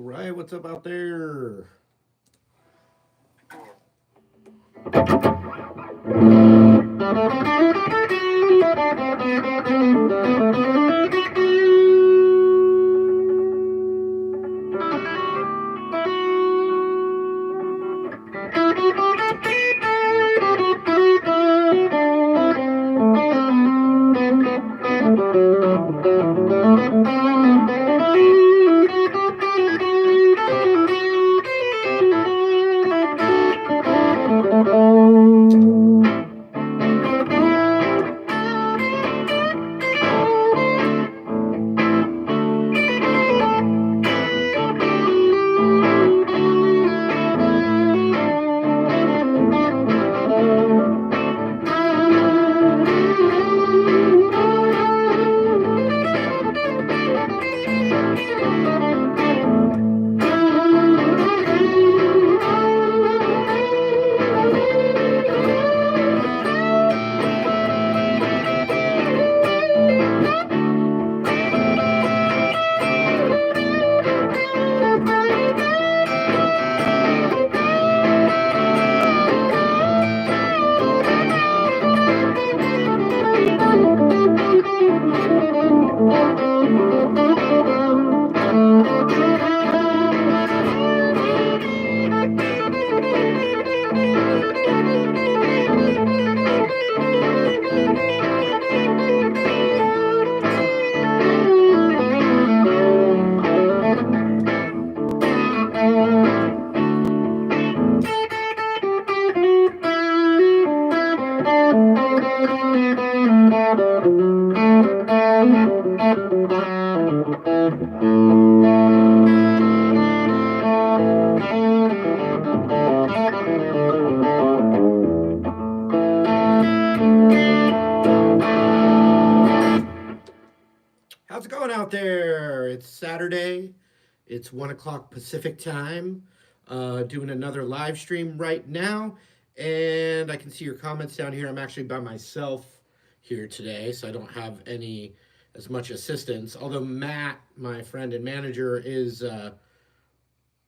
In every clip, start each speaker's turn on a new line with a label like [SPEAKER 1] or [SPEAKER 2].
[SPEAKER 1] right, what's up out there? How's it going out there? It's Saturday. It's 1 o'clock Pacific time. Doing another live stream right now. And I can see your comments down here. I'm actually by myself here today, so I don't have any as much assistance. Although Matt, my friend and manager, is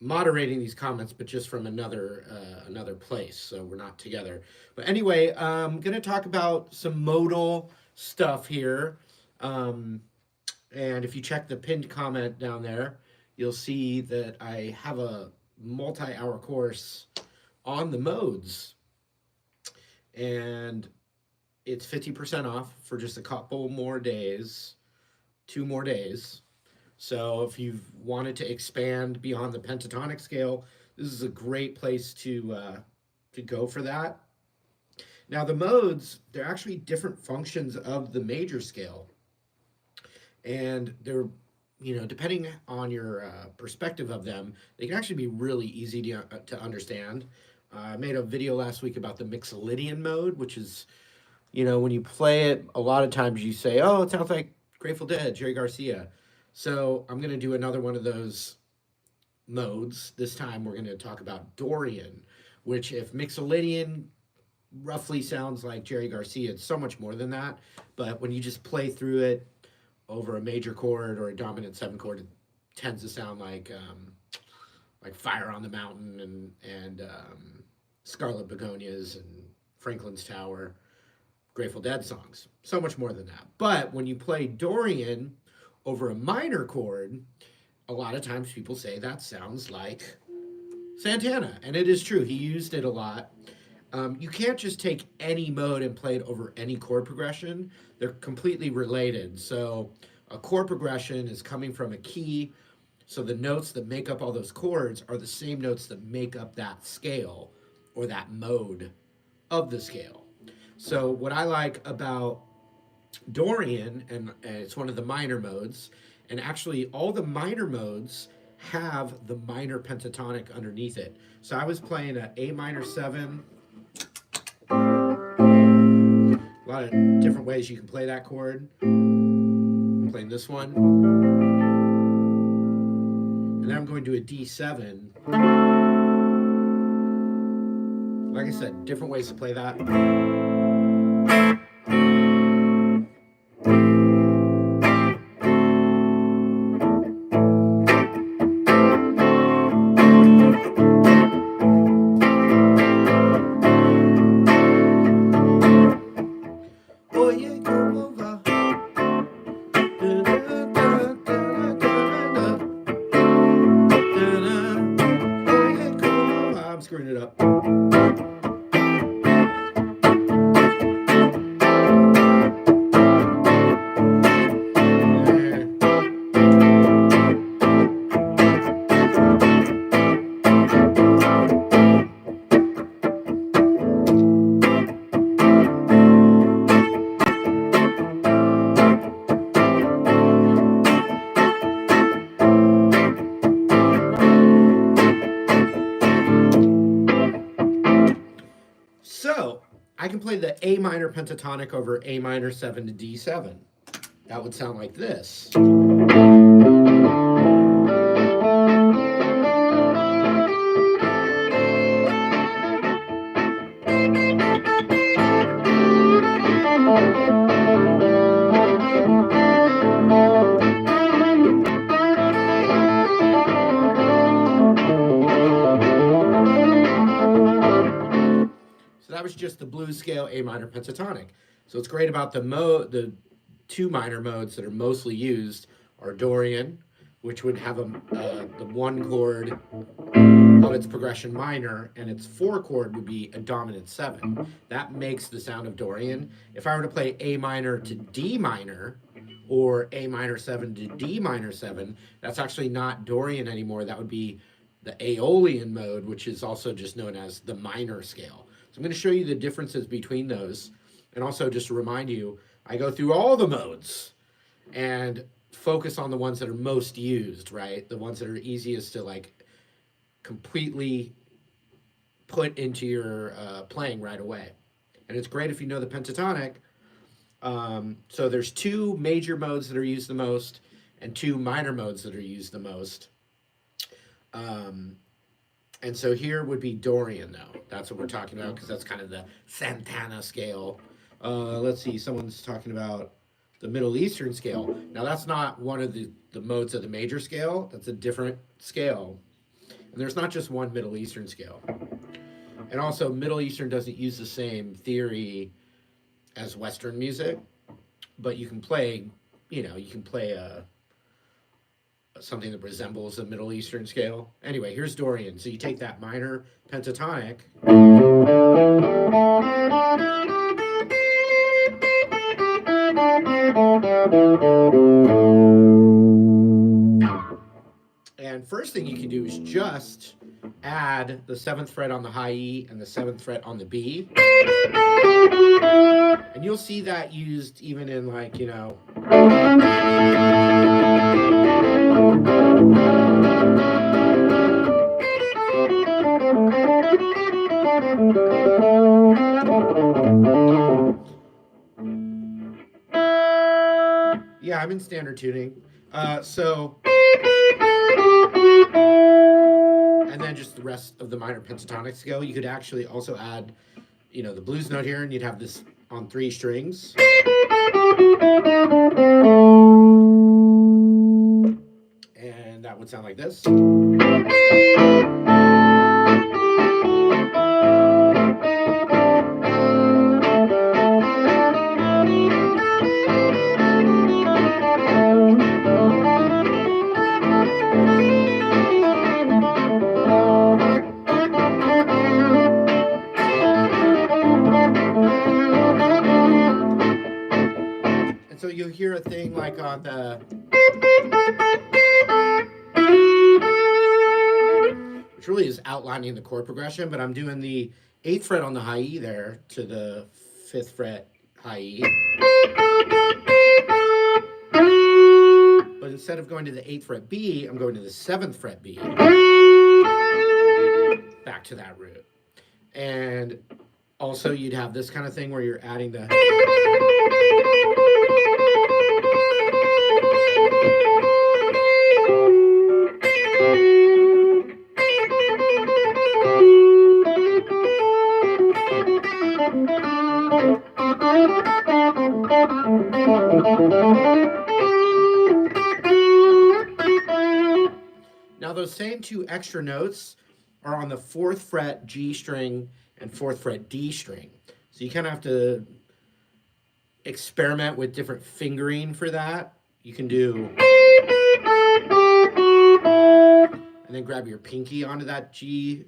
[SPEAKER 1] moderating these comments, but just from another place, so we're not together. But anyway, I'm gonna talk about some modal stuff here. And if you check the pinned comment down there, you'll see that I have a multi-hour course on the modes, and it's 50% off for just a couple more days, 2 more days. So if you've wanted to expand beyond the pentatonic scale, this is a great place to go for that. Now the modes, they're actually different functions of the major scale, and they're, depending on your perspective of them, they can actually be really easy to understand. I made a video last week about the Mixolydian mode, which is, when you play it, a lot of times you say, oh, it sounds like Grateful Dead, Jerry Garcia. So I'm going to do another one of those modes. This time we're going to talk about Dorian, which, if Mixolydian roughly sounds like Jerry Garcia, it's so much more than that. But when you just play through it over a major chord or a dominant 7 chord, it tends to sound like Fire on the Mountain and Scarlet Begonias and Franklin's Tower, Grateful Dead songs. So much more than that. But when you play Dorian over a minor chord, a lot of times people say that sounds like Santana, and it is true. He used it a lot. You can't just take any mode and play it over any chord progression. They're completely related. So a chord progression is coming from a key, so the notes that make up all those chords are the same notes that make up that scale or that mode of the scale. So what I like about Dorian, and it's one of the minor modes, and actually all the minor modes have the minor pentatonic underneath it. So I was playing a A minor 7. A lot of different ways you can play that chord. I'm playing this one. And then I'm going to a D7. Like I said, different ways to play that. I can play the A minor pentatonic over A minor 7 to D7. That would sound like this. So that was just the blues scale A minor pentatonic. So what's great about the two minor modes that are mostly used are Dorian, which would have the one chord of its progression minor, and its four chord would be a dominant 7. That makes the sound of Dorian. If I were to play A minor to D minor, or A minor 7 to D minor 7, that's actually not Dorian anymore. That would be the Aeolian mode, which is also just known as the minor scale. So I'm going to show you the differences between those, and also just to remind you, I go through all the modes and focus on the ones that are most used, right? The ones that are easiest to like completely put into your playing right away. And it's great if you know the pentatonic. So there's two major modes that are used the most and two minor modes that are used the most. And so here would be Dorian, though. That's what we're talking about, because that's kind of the Santana scale. Let's see, someone's talking about the Middle Eastern scale. Now, that's not one of the modes of the major scale. That's a different scale. And there's not just one Middle Eastern scale. And also, Middle Eastern doesn't use the same theory as Western music, but you can play, something that resembles a Middle Eastern scale. Anyway, here's Dorian. So you take that minor pentatonic, and first thing you can do is just add the 7th fret on the high E and the 7th fret on the B. And you'll see that used even in yeah, I'm in standard tuning. And then just the rest of the minor pentatonic scale. You could actually also add, the blues note here, and you'd have this on 3 strings. And that would sound like this. So you'll hear a thing like on the, which really is outlining the chord progression, but I'm doing the 8th fret on the high E there to the 5th fret high E. But instead of going to the 8th fret B, I'm going to the 7th fret B. Back to that root. And also you'd have this kind of thing where you're adding the Now those same 2 extra notes are on the 4th fret G string and 4th fret D string. So you kind of have to experiment with different fingering for that. You can do, and then grab your pinky onto that G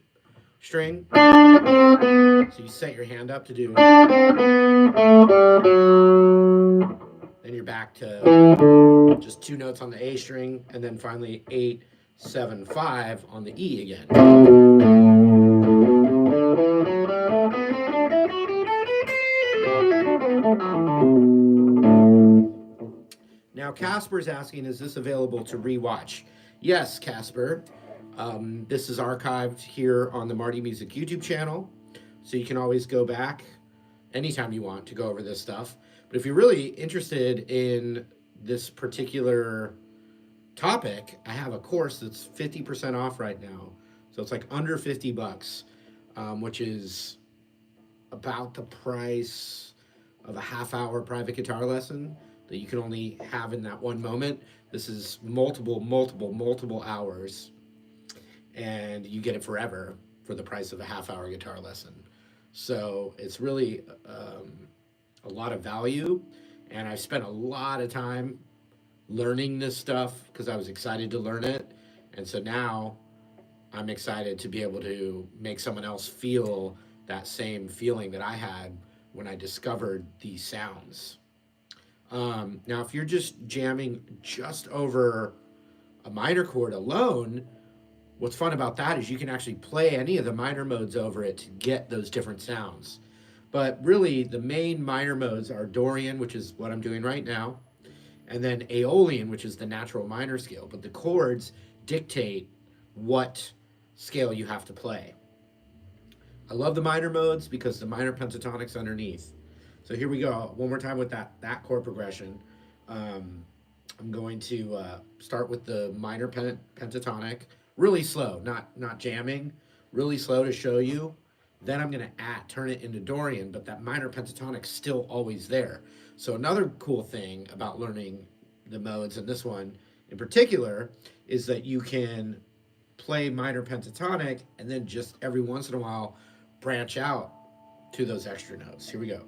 [SPEAKER 1] string. So you set your hand up to do, then you're back to just 2 notes on the A string, and then finally 8, 7, 5 on the E again. Now Casper's asking, is this available to rewatch? Yes, Casper. This is archived here on the Marty Music YouTube channel, so you can always go back anytime you want to go over this stuff. But if you're really interested in this particular topic, I have a course that's 50% off right now. So it's like under 50 bucks, which is about the price of a half hour private guitar lesson that you can only have in that one moment. This is multiple hours, and you get it forever for the price of a half hour guitar lesson. So it's really a lot of value, and I've spent a lot of time learning this stuff because I was excited to learn it. And so now I'm excited to be able to make someone else feel that same feeling that I had when I discovered these sounds. Now, if you're just jamming just over a minor chord alone, what's fun about that is you can actually play any of the minor modes over it to get those different sounds. But really, the main minor modes are Dorian, which is what I'm doing right now, and then Aeolian, which is the natural minor scale. But the chords dictate what scale you have to play. I love the minor modes because the minor pentatonics underneath. So here we go, one more time with that chord progression. I'm going to start with the minor pentatonic, really slow, not jamming, really slow to show you. Then I'm going to turn it into Dorian, but that minor pentatonic's still always there. So another cool thing about learning the modes, and this one in particular, is that you can play minor pentatonic and then just every once in a while branch out to those extra notes. Here we go.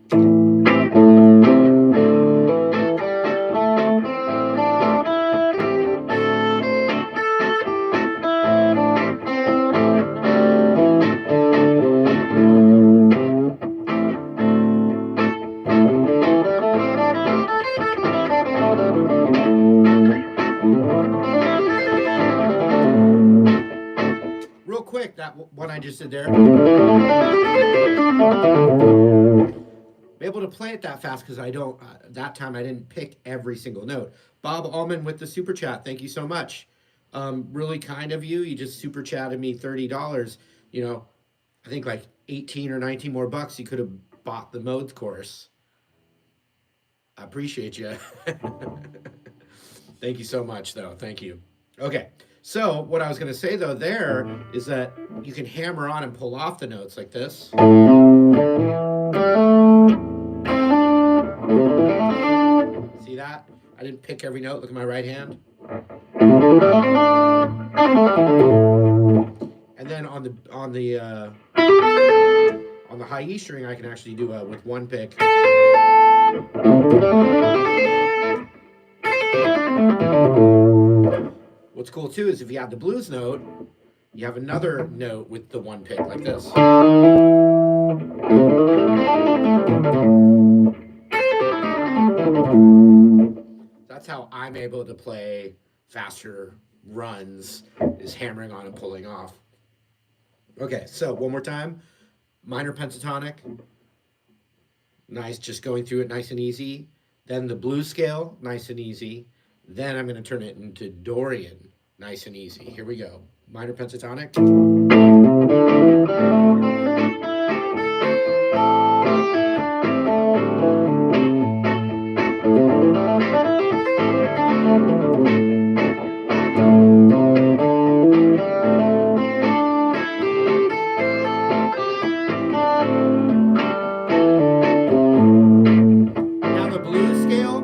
[SPEAKER 1] Real quick, that one I just did there. Be able to play it that fast because I don't. That time I didn't pick every single note. Bob Allman with the super chat. Thank you so much. Really kind of you. You just super chatted me $30. You know, I think like 18 or 19 more bucks. You could have bought the modes course. I appreciate you. Thank you so much, though. Thank you. Okay. So what I was going to say, though, there is that you can hammer on and pull off the notes like this. See that? I didn't pick every note. Look at my right hand. And then on the high E string, I can actually do with one pick. What's cool too is if you have the blues note, you have another note with the one pick like this. That's how I'm able to play faster runs, is hammering on and pulling off. Okay, so one more time. Minor pentatonic. Nice, just going through it nice and easy. Then the blues scale, nice and easy. Then I'm going to turn it into Dorian, nice and easy. Here we go. Minor pentatonic. Now the blues scale.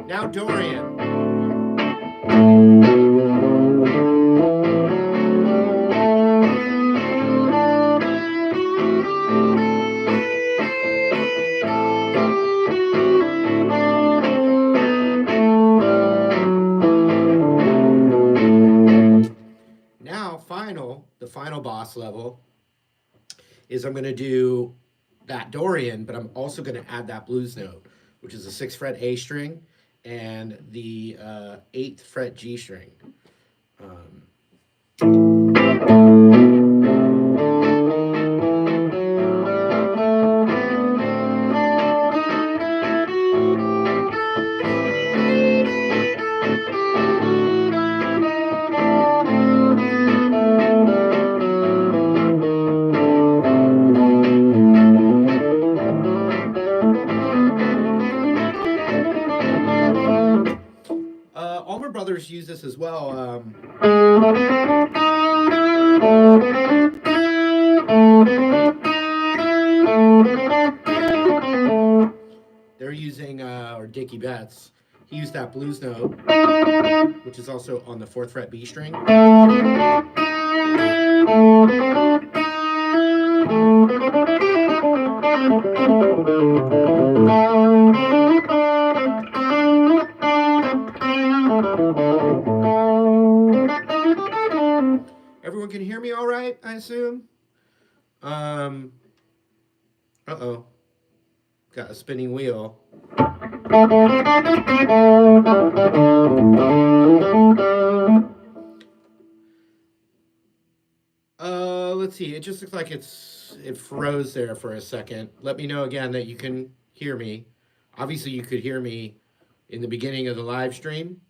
[SPEAKER 1] Now Dorian. Now the final boss level is I'm going to do that Dorian, but I'm also going to add that blues note, which is a 6th fret A string and the 8th fret G string. Brewer Brothers use this as well. They're using, or Dickie Betts, he used that blues note, which is also on the 4th fret B string. Everyone can hear me all right, I assume? Uh-oh. Got a spinning wheel. Let's see. It just looks like it froze there for a second. Let me know again that you can hear me. Obviously, you could hear me in the beginning of the live stream,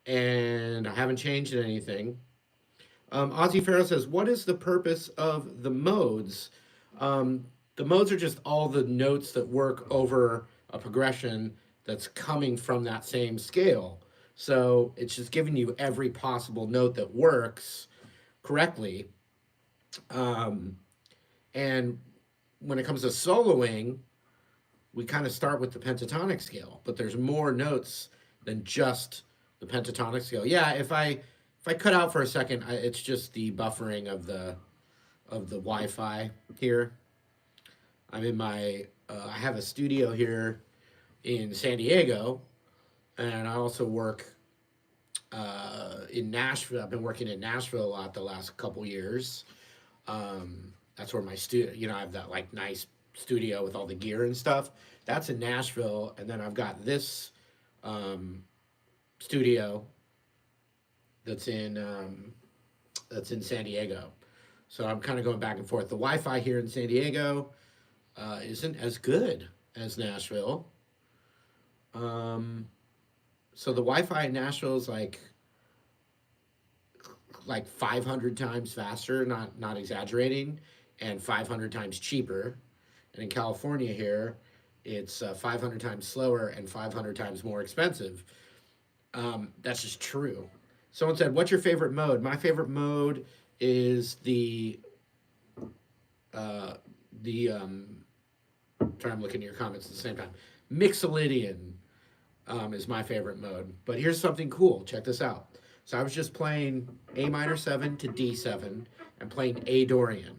[SPEAKER 1] and I haven't changed anything. Ozzy Farrow says, "What is the purpose of the modes?" The modes are just all the notes that work over a progression that's coming from that same scale. So it's just giving you every possible note that works correctly. And when it comes to soloing, we kind of start with the pentatonic scale, but there's more notes than just the pentatonic scale. Yeah, if I cut out for a second, it's just the buffering of the Wi-Fi here. I'm in my I have a studio here in San Diego, and I also work in Nashville. I've been working in Nashville a lot the last couple years. That's where my I have that like nice studio with all the gear and stuff. That's in Nashville, and then I've got this studio that's in San Diego. So I'm kind of going back and forth. The Wi-Fi here in San Diego isn't as good as Nashville. So the Wi-Fi in Nashville is like 500 times faster, not exaggerating, and 500 times cheaper. And in California here, it's 500 times slower and 500 times more expensive. That's just true. Someone said, "What's your favorite mode?" My favorite mode is sorry, I'm looking at your comments at the same time. Mixolydian is my favorite mode. But here's something cool. Check this out. So I was just playing A minor 7 to D7 and playing A Dorian.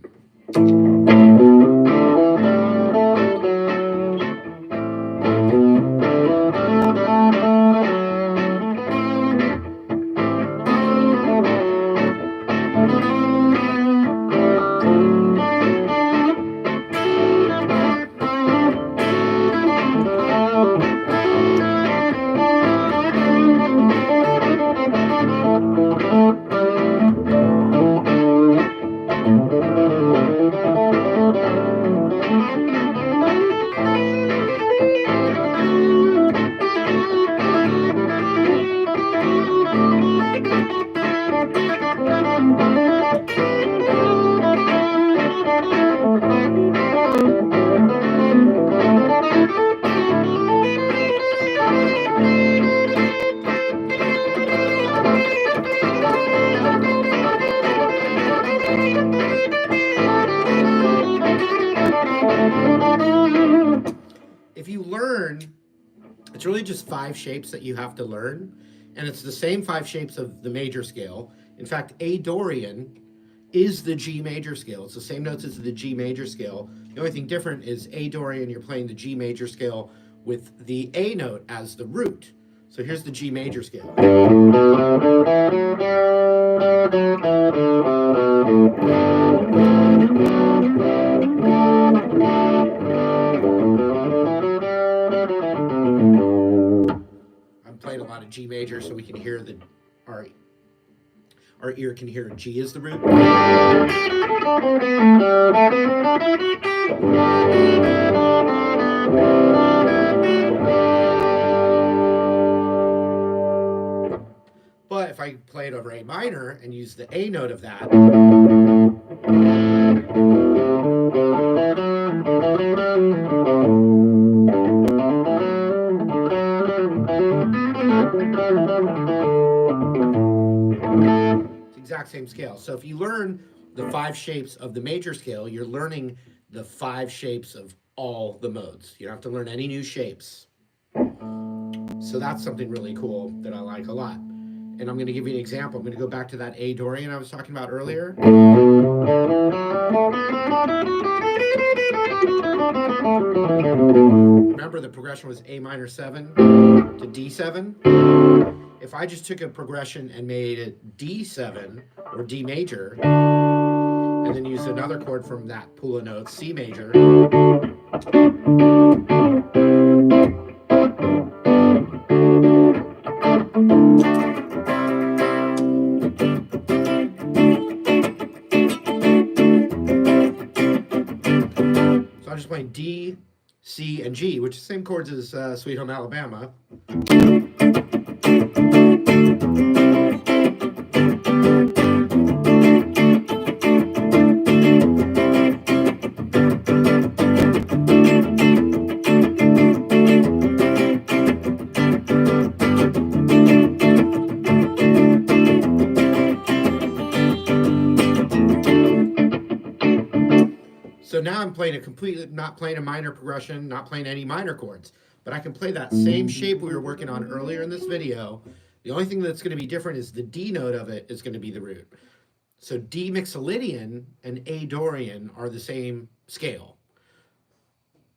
[SPEAKER 1] If you learn, it's really just 5 shapes that you have to learn, and it's the same 5 shapes of the major scale. In fact, A Dorian is the G major scale. It's the same notes as the G major scale. The only thing different is A Dorian, you're playing the G major scale with the A note as the root. So here's the G major scale. I'm playing a lot of G major so we can hear our ear can hear G as the root. But if I play it over A minor and use the A note of that, It's the exact same scale. So if you learn the 5 shapes of the major scale, you're learning the 5 shapes of all the modes. You don't have to learn any new shapes. So that's something really cool that I like a lot. And I'm going to give you an example. I'm going to go back to that A Dorian I was talking about earlier. Remember, the progression was A minor 7 to D7. If I just took a progression and made it D7 or D major, and then used another chord from that pool of notes, C major, so I'm just playing D, C, and G, which is the same chords as Sweet Home Alabama. So now I'm playing not playing a minor progression, not playing any minor chords, but I can play that same shape we were working on earlier in this video. The only thing that's going to be different is the D note of it is going to be the root. So D Mixolydian and A Dorian are the same scale.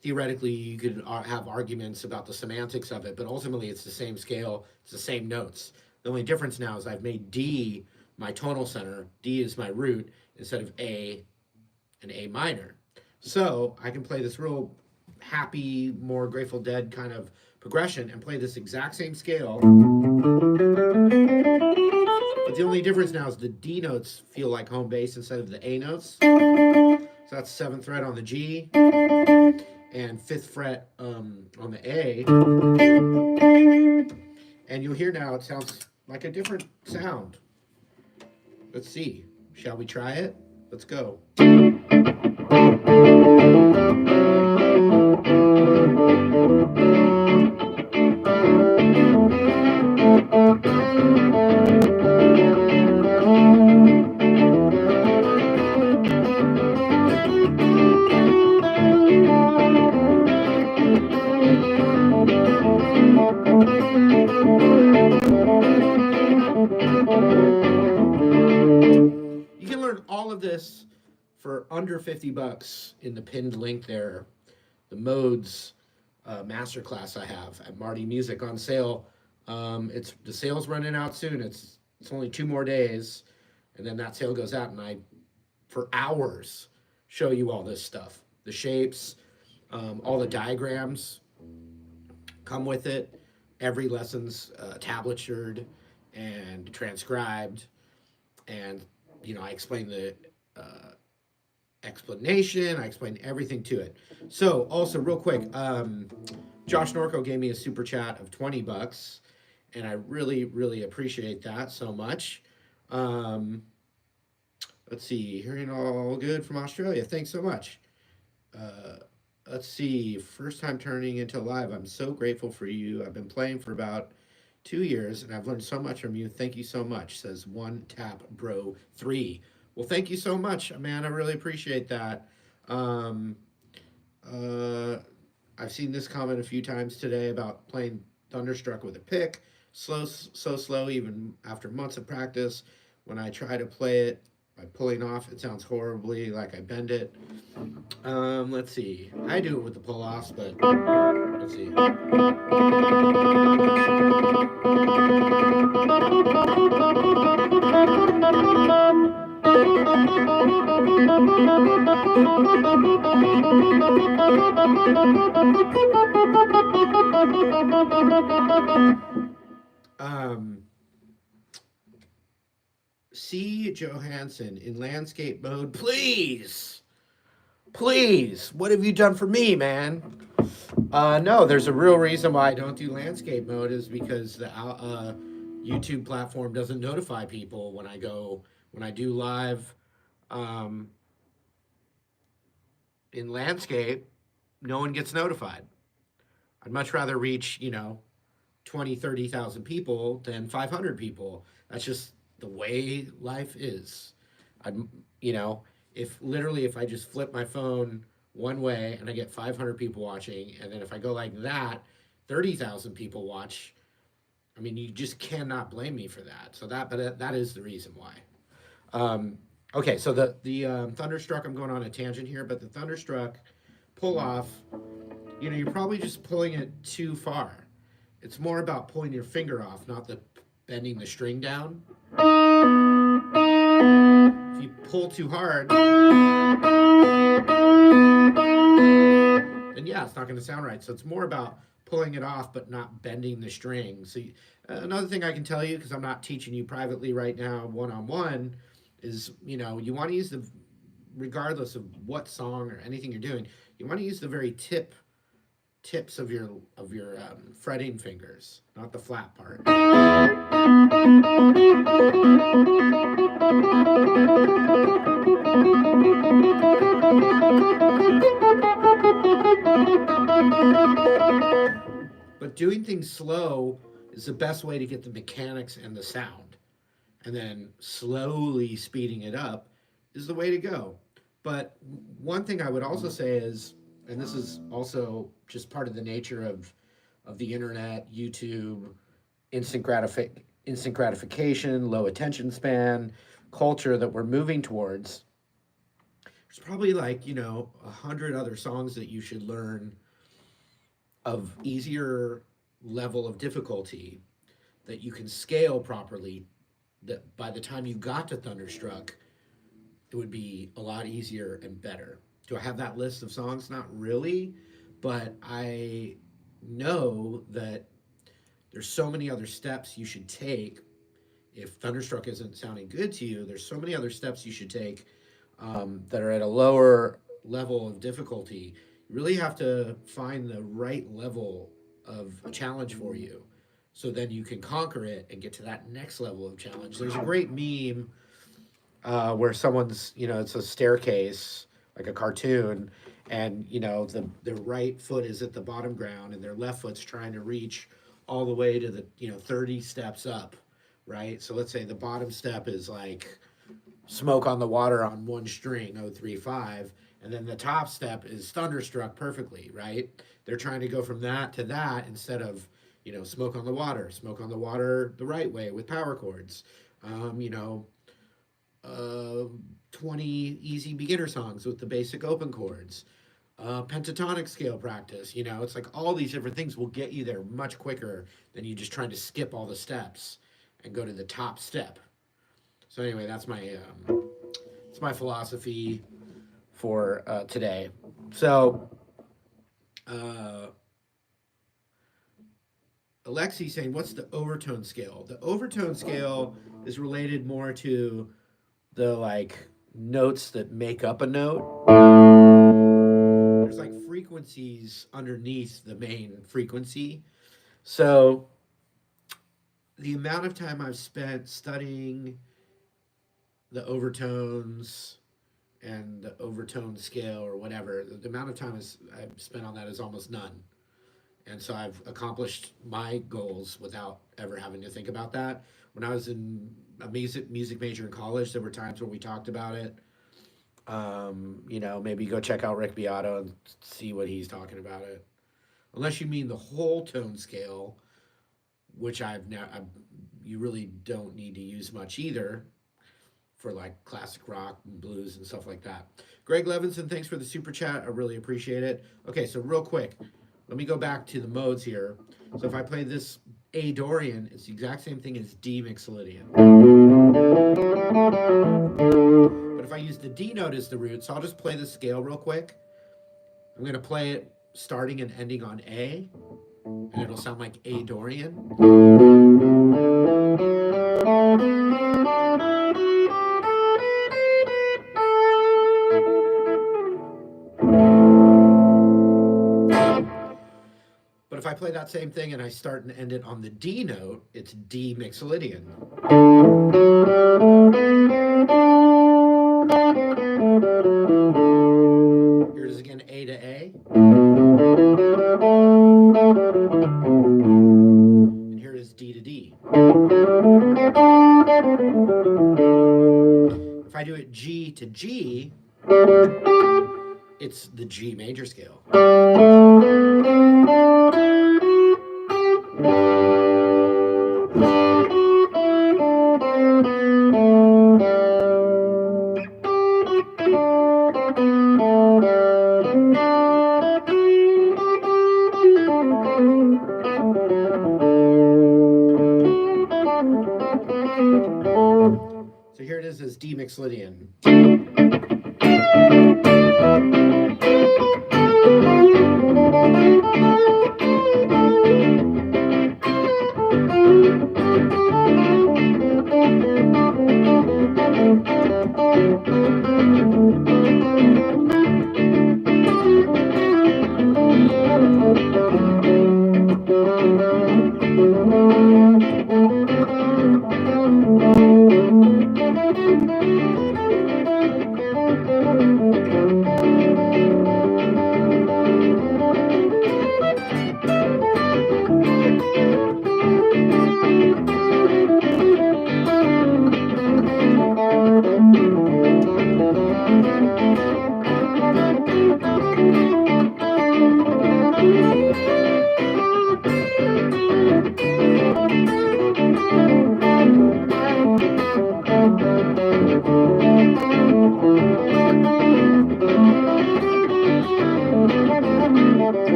[SPEAKER 1] Theoretically, you could have arguments about the semantics of it, but ultimately it's the same scale, it's the same notes. The only difference now is I've made D my tonal center, D is my root, instead of A and A minor. So I can play this real happy, more Grateful Dead kind of progression and play this exact same scale. But the only difference now is the D notes feel like home bass instead of the A notes. So that's 7th fret on the G and 5th fret on the A. And you'll hear now it sounds like a different sound. Let's see. Shall we try it? Let's go. You can learn all of this for under $50 in the pinned link there. The modes masterclass I have at Marty Music on sale. It's the sale's running out soon. It's only 2 more days, and then that sale goes out, and I for hours show you all this stuff, the shapes, all the diagrams come with it. Every lesson's tablatured and transcribed, and I explain the explanation. I explain everything to it. So also real quick, Josh Norco gave me a super chat of $20, and I really, really appreciate that so much. Let's see, hearing all good from Australia. Thanks so much. Let's see, first time turning into live. I'm so grateful for you. I've been playing for about 2 years, and I've learned so much from you. Thank you so much, says One Tap Bro 3. Well, thank you so much, man. I really appreciate that. I've seen this comment a few times today about playing Thunderstruck with a pick. So slow, even after months of practice. When I try to play it by pulling off, it sounds horribly like I bend it. Let's see. I do it with the pull-offs, but let's see. C. Johansson in landscape mode, please. Please, what have you done for me, man? No, there's a real reason why I don't do landscape mode is because the YouTube platform doesn't notify people when I do live in landscape. No one gets notified. I'd much rather reach 20, 30,000 people than 500 people. That's just the way life is. I'm, you know, if I just flip my phone one way and I get 500 people watching, and then if I go like that, 30,000 people watch. I mean, you just cannot blame me for that. But that is the reason why. Okay, so the Thunderstruck. I'm going on a tangent here, but the Thunderstruck pull off. You're probably just pulling it too far. It's more about pulling your finger off, not the bending the string down. If you pull too hard, then yeah, it's not going to sound right. So it's more about pulling it off, but not bending the string. Another thing I can tell you, because I'm not teaching you privately right now, one on one, is you want to use regardless of what song or anything you're doing, you want to use the very tips of your fretting fingers, not the flat part. But doing things slow is the best way to get the mechanics and the sound. And then slowly speeding it up is the way to go. But one thing I would also say is, and this is also just part of the nature of the internet, YouTube, instant gratification, low attention span culture that we're moving towards. There's probably 100 other songs that you should learn of easier level of difficulty that you can scale properly, that by the time you got to Thunderstruck, it would be a lot easier and better. Do I have that list of songs? Not really, but I know that there's so many other steps you should take. If Thunderstruck isn't sounding good to you, there's so many other steps you should take that are at a lower level of difficulty. You really have to find the right level of a challenge for you, so then you can conquer it and get to that next level of challenge. There's a great meme where someone's, it's a staircase, like a cartoon, and their right foot is at the bottom ground and their left foot's trying to reach all the way to the 30 steps up, right? So let's say the bottom step is like Smoke on the Water on one string, 035, and then the top step is Thunderstruck perfectly, right? They're trying to go from that to that instead of Smoke on the Water the right way with power chords. 20 easy beginner songs with the basic open chords, pentatonic scale practice. It's like all these different things will get you there much quicker than you just trying to skip all the steps and go to the top step. So anyway, that's my philosophy for today. So Alexi saying, what's the overtone scale? The overtone scale is related more to the notes that make up a note. There's frequencies underneath the main frequency. So the amount of time I've spent studying the overtones and the overtone scale or whatever, the amount of time I've spent on that is almost none. And so I've accomplished my goals without ever having to think about that. When I was in a music major in college, there were times where we talked about it. Maybe go check out Rick Beato and see what he's talking about it. Unless you mean the whole tone scale, which you really don't need to use much either for classic rock and blues and stuff like that. Greg Levinson, thanks for the super chat. I really appreciate it. Okay, so real quick, let me go back to the modes here. So if I play this A Dorian, it's the exact same thing as D Mixolydian. But if I use the D note as the root, so I'll just play the scale real quick. I'm going to play it starting and ending on A, and it'll sound like A Dorian. But if I play that same thing and I start and end it on the D note, it's D Mixolydian. Here it is again, A to A. If I do it G to G, it's the G major scale. So here it is as D Mixolydian.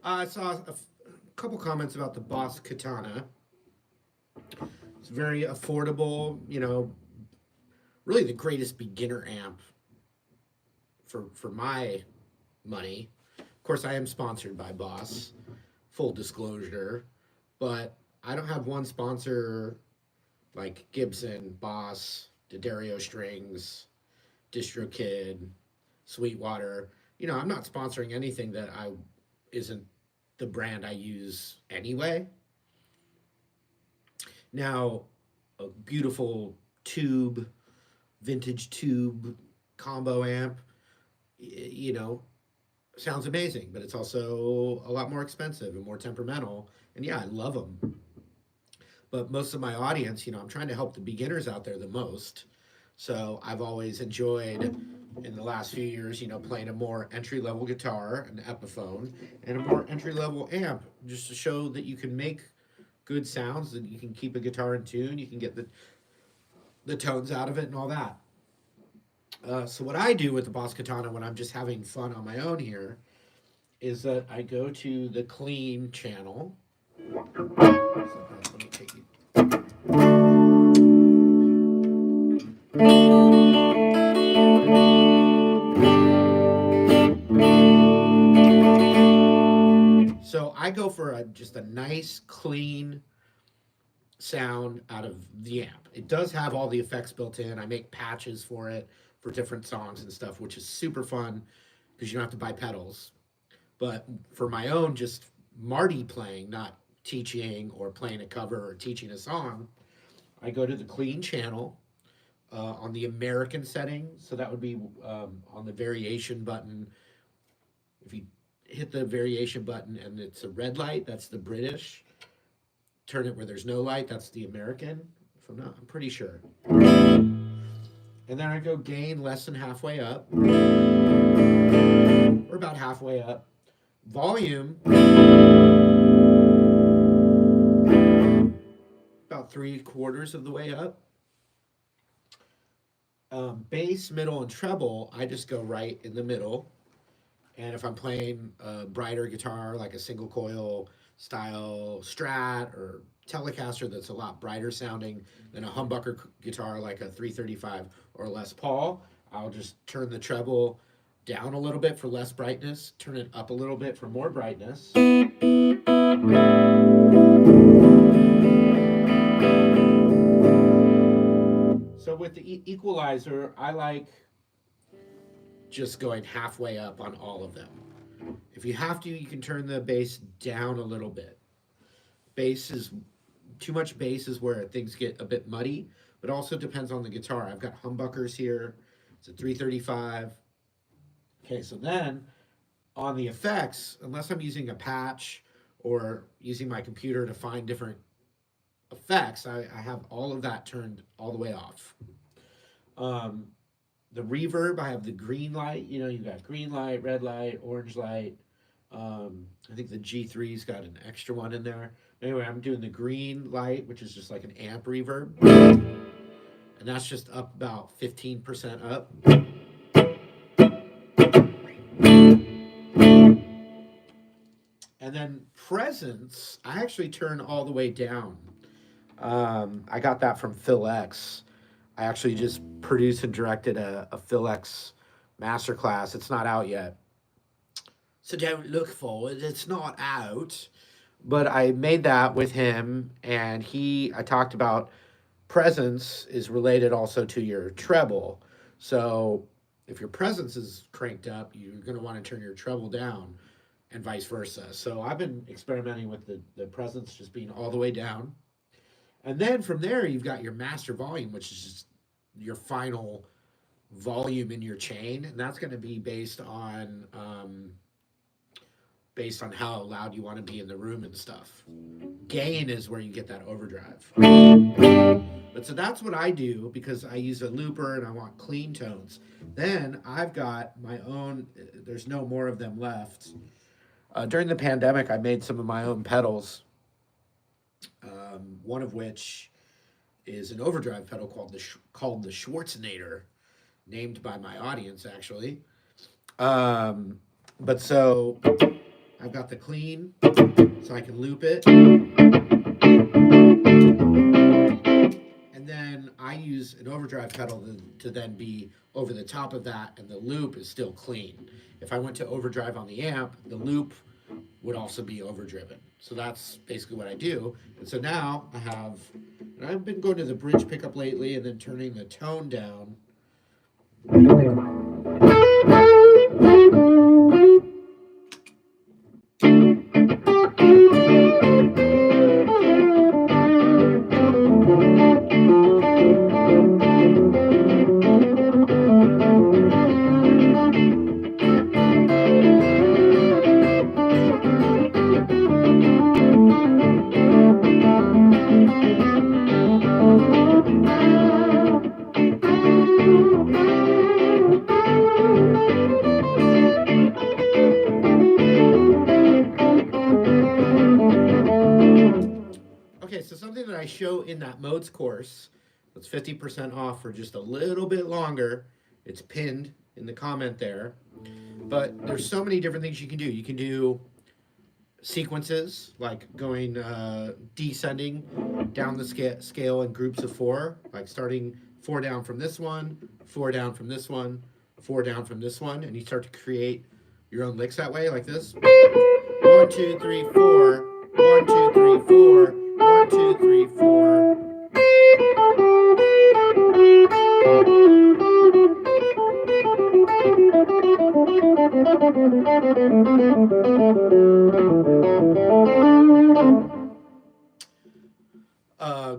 [SPEAKER 1] I saw a couple comments about the Boss Katana. It's very affordable, really the greatest beginner amp for my money. Of course, I am sponsored by Boss, full disclosure, but I don't have one sponsor like Gibson, Boss, D'Addario Strings, DistroKid, Sweetwater. I'm not sponsoring anything that I isn't the brand I use anyway. Now, a beautiful vintage tube combo amp, sounds amazing, but it's also a lot more expensive and more temperamental. And yeah, I love them. But most of my audience, I'm trying to help the beginners out there the most. So I've always enjoyed, in the last few years, playing a more entry-level guitar, an Epiphone, and a more entry-level amp, just to show that you can make good sounds, that you can keep a guitar in tune, you can get the tones out of it and all that. So what I do with the Boss Katana when I'm just having fun on my own here is that I go to the clean channel. So, let me take you. So I go for just a nice, clean sound out of the amp. It does have all the effects built in. I make patches for it for different songs and stuff, which is super fun because you don't have to buy pedals. But for my own, just Marty playing, not teaching or playing a cover or teaching a song, I go to the clean channel on the American setting. So that would be on the variation button. If you hit the variation button and it's a red light, that's the British. Turn it where there's no light, that's the American. If I'm pretty sure. And then I go gain less than halfway up. Or about halfway up. Volume, about 3/4 of the way up. Bass, middle, and treble, I just go right in the middle. And if I'm playing a brighter guitar, like a single coil style Strat or Telecaster that's a lot brighter sounding than a humbucker guitar like a 335 or Les Paul, I'll just turn the treble down a little bit for less brightness, turn it up a little bit for more brightness. So with the equalizer, I like just going halfway up on all of them. If you have to, you can turn the bass down a little bit. Bass is too much bass is where things get a bit muddy, but also depends on the guitar. I've got humbuckers here. It's a 335. Okay, so then on the effects, unless I'm using a patch or using my computer to find different effects, I have all of that turned all the way off. Um, the reverb, I have the green light. You know, you got green light, red light, orange light. I think the G3's got an extra one in there. Anyway, I'm doing the green light, which is just like an amp reverb. And that's just up about 15% up. And then presence, I actually turn all the way down. I got that from Phil X. I actually just produced and directed a Phil X masterclass. It's not out yet. So don't look for it. It's not out. But I made that with him, and I talked about presence is related also to your treble. So if your presence is cranked up, you're going to want to turn your treble down, and vice versa. So I've been experimenting with the presence just being all the way down. And then from there, you've got your master volume, which is just your final volume in your chain. And that's going to be based on how loud you want to be in the room and stuff. Gain is where you get that overdrive. But so that's what I do because I use a looper and I want clean tones. Then I've got my own, there's no more of them left. During the pandemic, I made some of my own pedals, one of which is an overdrive pedal called the Schwarzenator, named by my audience, actually. But so I've got the clean, so I can loop it. And then I use an overdrive pedal to then be over the top of that, and the loop is still clean. If I went to overdrive on the amp, the loop would also be overdriven. So that's basically what I do. And so now and I've been going to the bridge pickup lately and then turning the tone down. Okay, so something that I show in that modes course that's 50% off for just a little bit longer. It's pinned in the comment there. But there's so many different things you can do. You can do sequences, like going descending down the scale in groups of 4, like starting 4 down from this one, 4 down from this one, 4 down from this one, and you start to create your own licks that way, like this. 1, 2, 3, 4. 1, 2, 3, 4. 1, 2, 3, 4.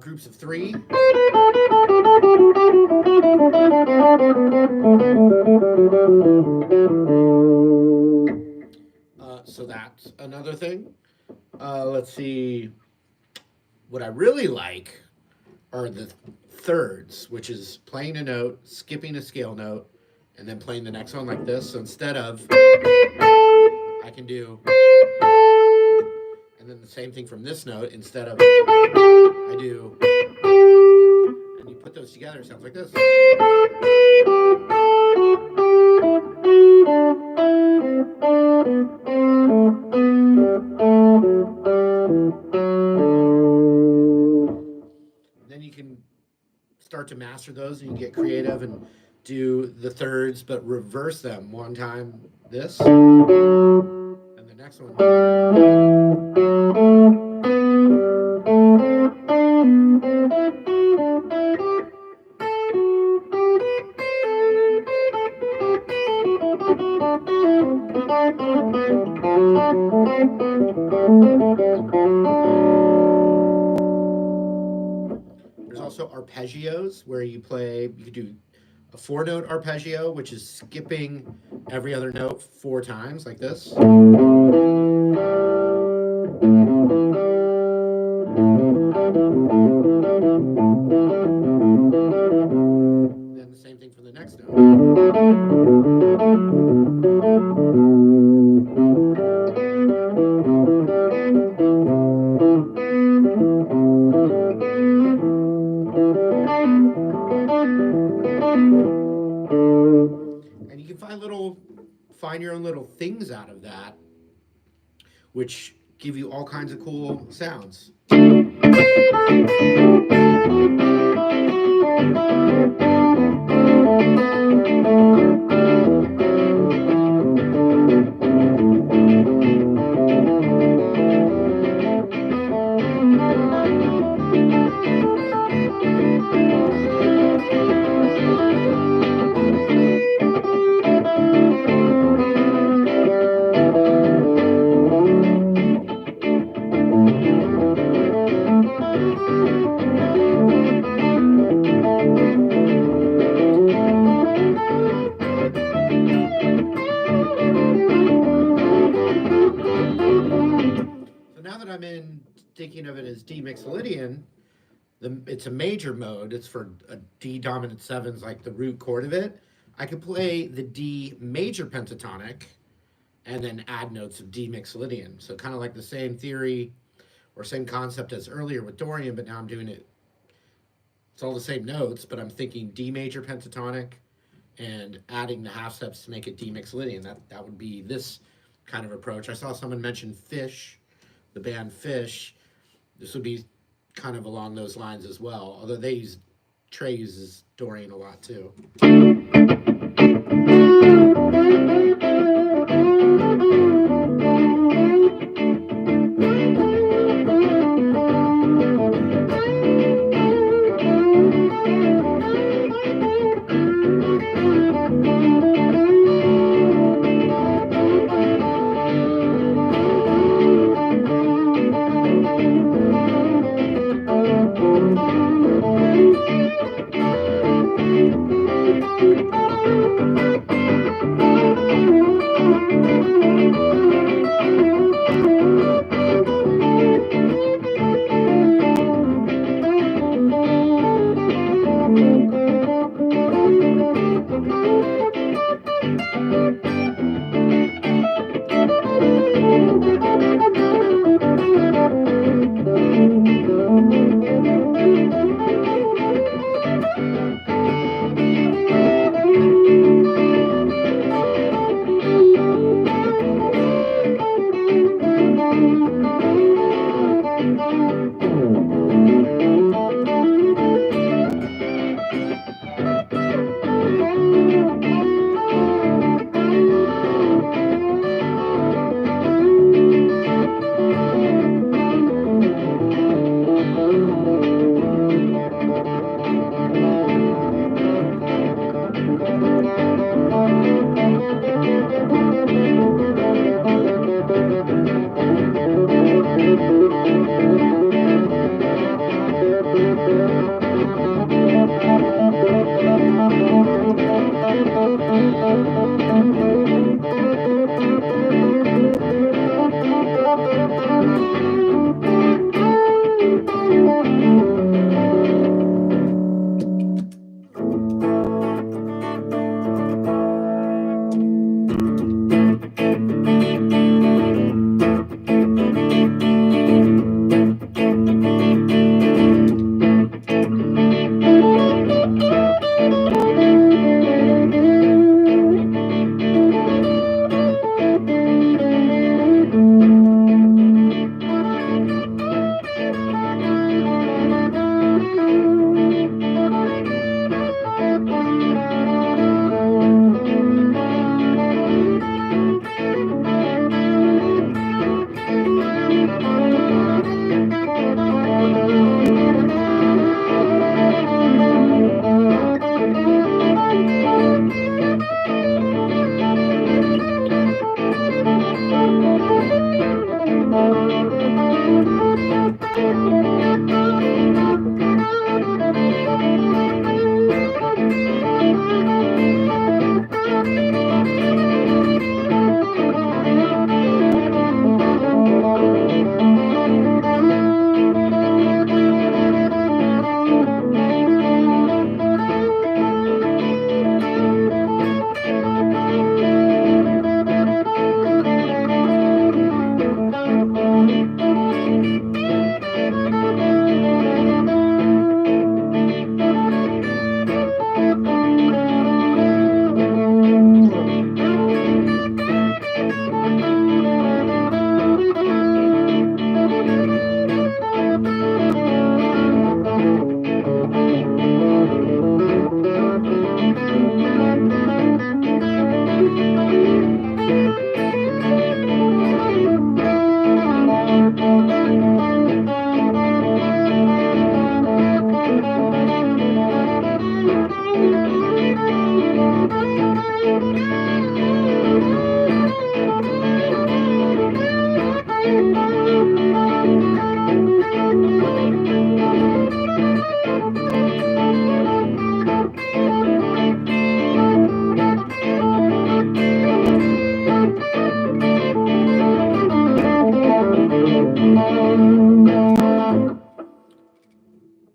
[SPEAKER 1] Groups of 3. So that's another thing. Let's see. What I really like are the thirds, which is playing a note, skipping a scale note, and then playing the next one like this. So instead of, I can do, and then the same thing from this note. Instead of, I do, and you put those together, it sounds like this. Then you can start to master those, and you can get creative and do the thirds, but reverse them. One time this, and the next one. There's also arpeggios where you could do a four note arpeggio, which is skipping every other note four times, like this. And then the same thing for the next note. And you can find your own little things out of that, which give you all kinds of cool sounds. So now that I'm in thinking of it as D Mixolydian, it's a major mode. It's for a D dominant sevens, like the root chord of it. I could play the D major pentatonic and then add notes of D Mixolydian. So kind of like the same theory or same concept as earlier with Dorian, but now I'm doing it. It's all the same notes, but I'm thinking D major pentatonic and adding the half steps to make it D Mixolydian. That would be this kind of approach. I saw someone mention Fish, the band Fish. This would be kind of along those lines as well, although Trey uses Dorian a lot too.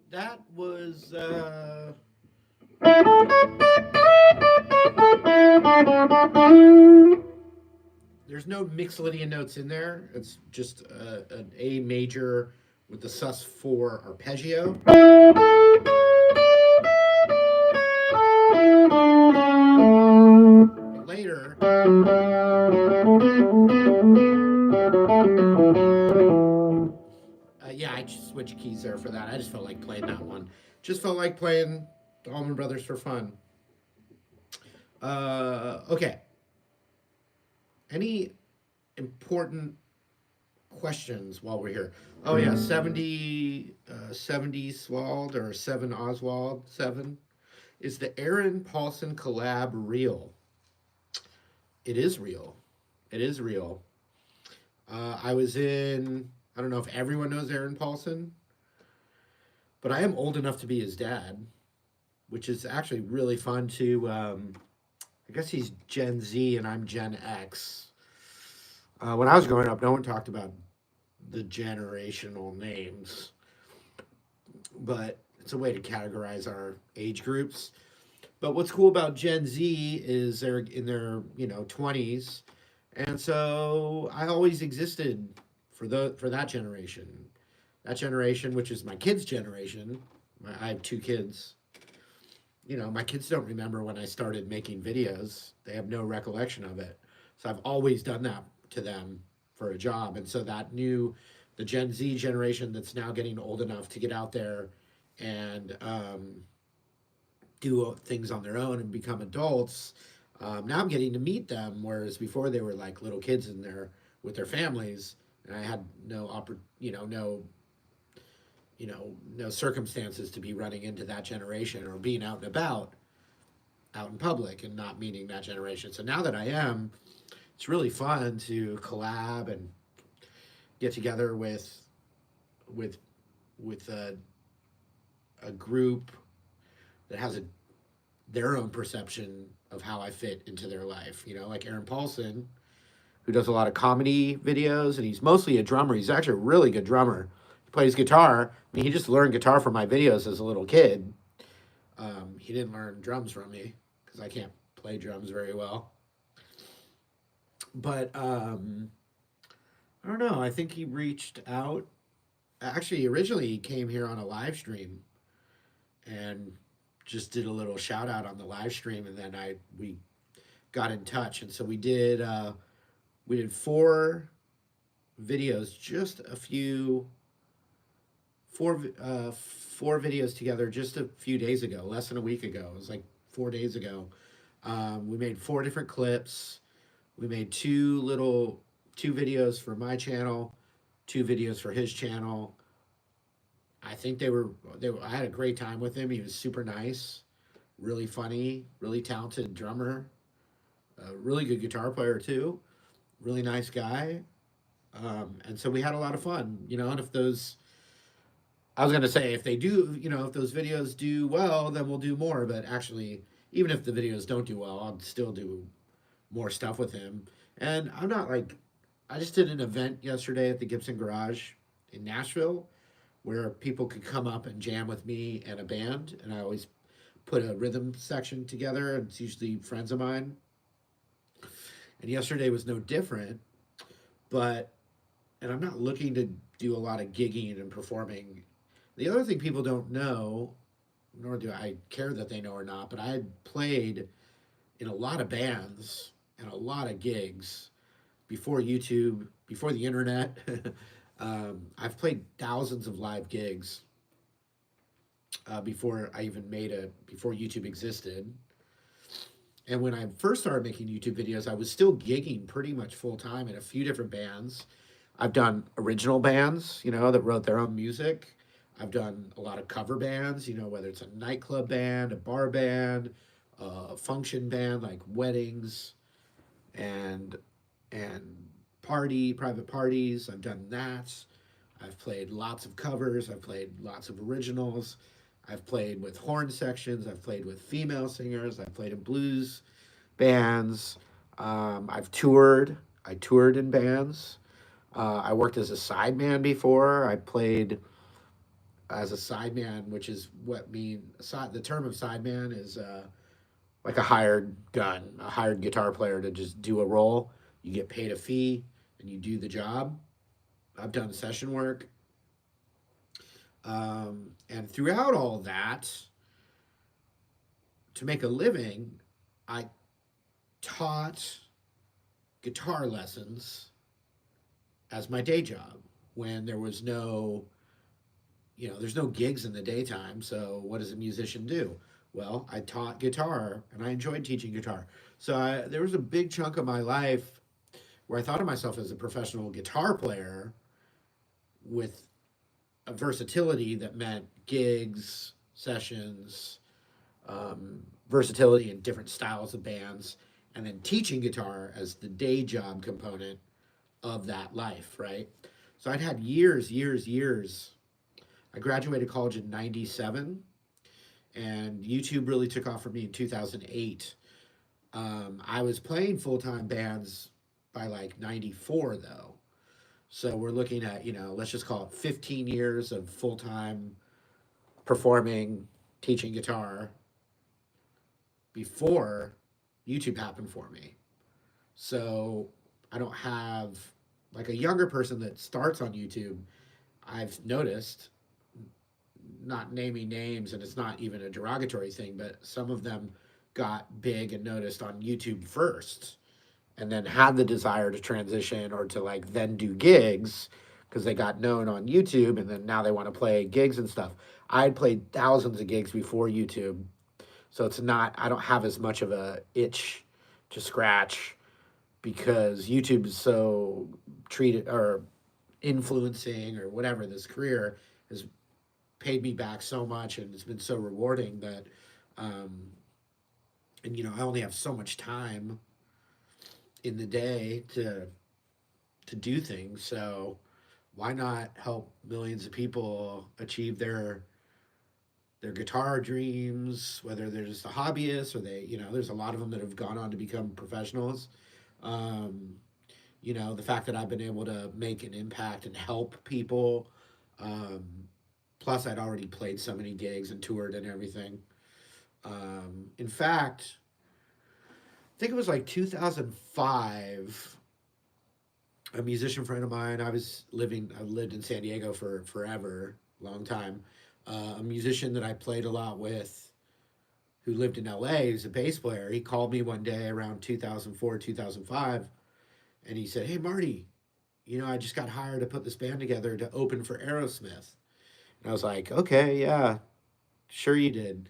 [SPEAKER 1] That was there's no Mixolydian notes in there. It's just an A major with the sus4 arpeggio. But later, yeah, I just switched keys there for that. I just felt like playing that one. Just felt like playing the Allman Brothers for fun. Okay. Any important questions while we're here? Oh yeah, 70 Swald or 7 Oswald 7. Is the Aaron Paulson collab real? It is real. It is real. I was in. I don't know if everyone knows Aaron Paulson, but I am old enough to be his dad, which is actually really fun to. I guess he's Gen Z and I'm Gen X. When I was growing up, no one talked about the generational names, but it's a way to categorize our age groups. But what's cool about Gen Z is they're in their 20s, and so I always existed for that generation, which is my kids' generation. I have 2 kids. My kids don't remember when I started making videos. They have no recollection of it. So I've always done that to them for a job. And so the Gen Z generation that's now getting old enough to get out there and do things on their own and become adults. Now I'm getting to meet them, whereas before they were like little kids in there with their families, and I had no circumstances to be running into that generation or being out and about, out in public, and not meeting that generation. So now that I am, it's really fun to collab and get together with a group that has their own perception of how I fit into their life. Like Aaron Paulson, who does a lot of comedy videos, and he's mostly a drummer. He's actually a really good drummer. He plays guitar. I mean, he just learned guitar from my videos as a little kid. He didn't learn drums from me because I can't play drums very well. But I don't know. I think he reached out. Actually, originally he came here on a live stream and just did a little shout out on the live stream, and then we got in touch, and so we did 4 videos, just four videos together just a few days ago, less than a week ago. It was like 4 days ago. We made 4 different clips. We made 2 videos for my channel, 2 videos for his channel. I think I had a great time with him. He was super nice, really funny, really talented drummer, really good guitar player too, really nice guy. And so we had a lot of fun, and I was going to say, if they do, if those videos do well, then we'll do more. But actually, even if the videos don't do well, I'll still do more stuff with him. And I just did an event yesterday at the Gibson Garage in Nashville where people could come up and jam with me and a band. And I always put a rhythm section together, and it's usually friends of mine. And yesterday was no different, and I'm not looking to do a lot of gigging and performing. The other thing people don't know, nor do I care that they know or not, but I had played in a lot of bands and a lot of gigs before YouTube, before the internet. I've played thousands of live gigs before YouTube existed. And when I first started making YouTube videos, I was still gigging pretty much full time in a few different bands. I've done original bands, that wrote their own music. I've done a lot of cover bands, whether it's a nightclub band, a bar band, function band like weddings and and private parties. I've done that. I've played lots of covers. I've played lots of originals. I've played with horn sections. I've played with female singers. I've played in blues bands. I've toured. I toured in bands. I worked as a sideman before. I played as a sideman, which is what mean the term of sideman is like a hired gun, a hired guitar player to just do a role. You get paid a fee and you do the job. I've done session work. And throughout all that, to make a living, I taught guitar lessons as my day job when there was no, there's no gigs in the daytime. So what does a musician do? Well, I taught guitar and I enjoyed teaching guitar. So there was a big chunk of my life where I thought of myself as a professional guitar player with a versatility that meant gigs, sessions, versatility in different styles of bands, and then teaching guitar as the day job component of that life, right? So I'd had years. I graduated college in 97, and YouTube really took off for me in 2008. I was playing full time bands by like 94, though. So we're looking at, let's just call it 15 years of full time performing, teaching guitar before YouTube happened for me. So I don't have like a younger person that starts on YouTube. I've noticed, not naming names, and it's not even a derogatory thing, but some of them got big and noticed on YouTube first and then had the desire to transition or to like then do gigs because they got known on YouTube and then now they want to play gigs and stuff. I'd played thousands of gigs before YouTube. So it's not, I don't have as much of a itch to scratch because YouTube is so treated or influencing or whatever this career has paid me back so much and it's been so rewarding that um I only have so much time in the day to do things. So why not help millions of people achieve their guitar dreams, whether they're just a hobbyist or there's a lot of them that have gone on to become professionals. Um, the fact that I've been able to make an impact and help people. Um, Plus, I'd already played so many gigs and toured and everything. In fact, I think it was like 2005. A musician friend of mine, I lived in San Diego for forever, long time. A musician that I played a lot with who lived in LA, who's a bass player, he called me one day around 2004, 2005, and he said, "Hey, Marty, I just got hired to put this band together to open for Aerosmith." And I was like, "Okay, yeah, sure you did."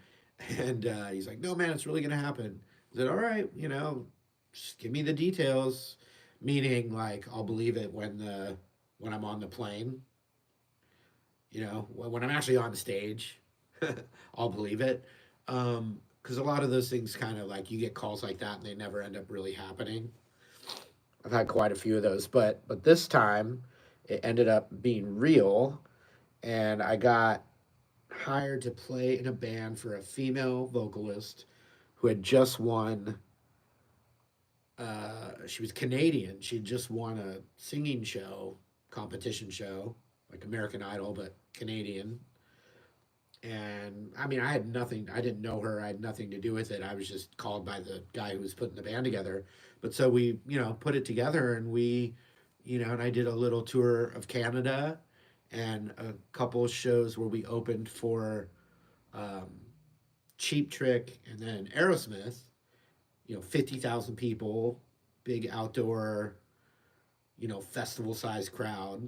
[SPEAKER 1] And he's like, "No, man, it's really going to happen." I said, "All right, just give me the details." Meaning, like, I'll believe it when I'm on the plane. When I'm actually on stage, I'll believe it. Because a lot of those things kind of like you get calls like that and they never end up really happening. I've had quite a few of those, but this time it ended up being real, and I got hired to play in a band for a female vocalist who had just won. She was Canadian. She had just won a singing show, competition show, like American Idol, but Canadian. And I mean, I had nothing. I didn't know her. I had nothing to do with it. I was just called by the guy who was putting the band together. But so we, put it together, and and I did a little tour of Canada, and a couple of shows where we opened for um, Cheap Trick and then Aerosmith. 50,000 people, big outdoor, festival sized crowd.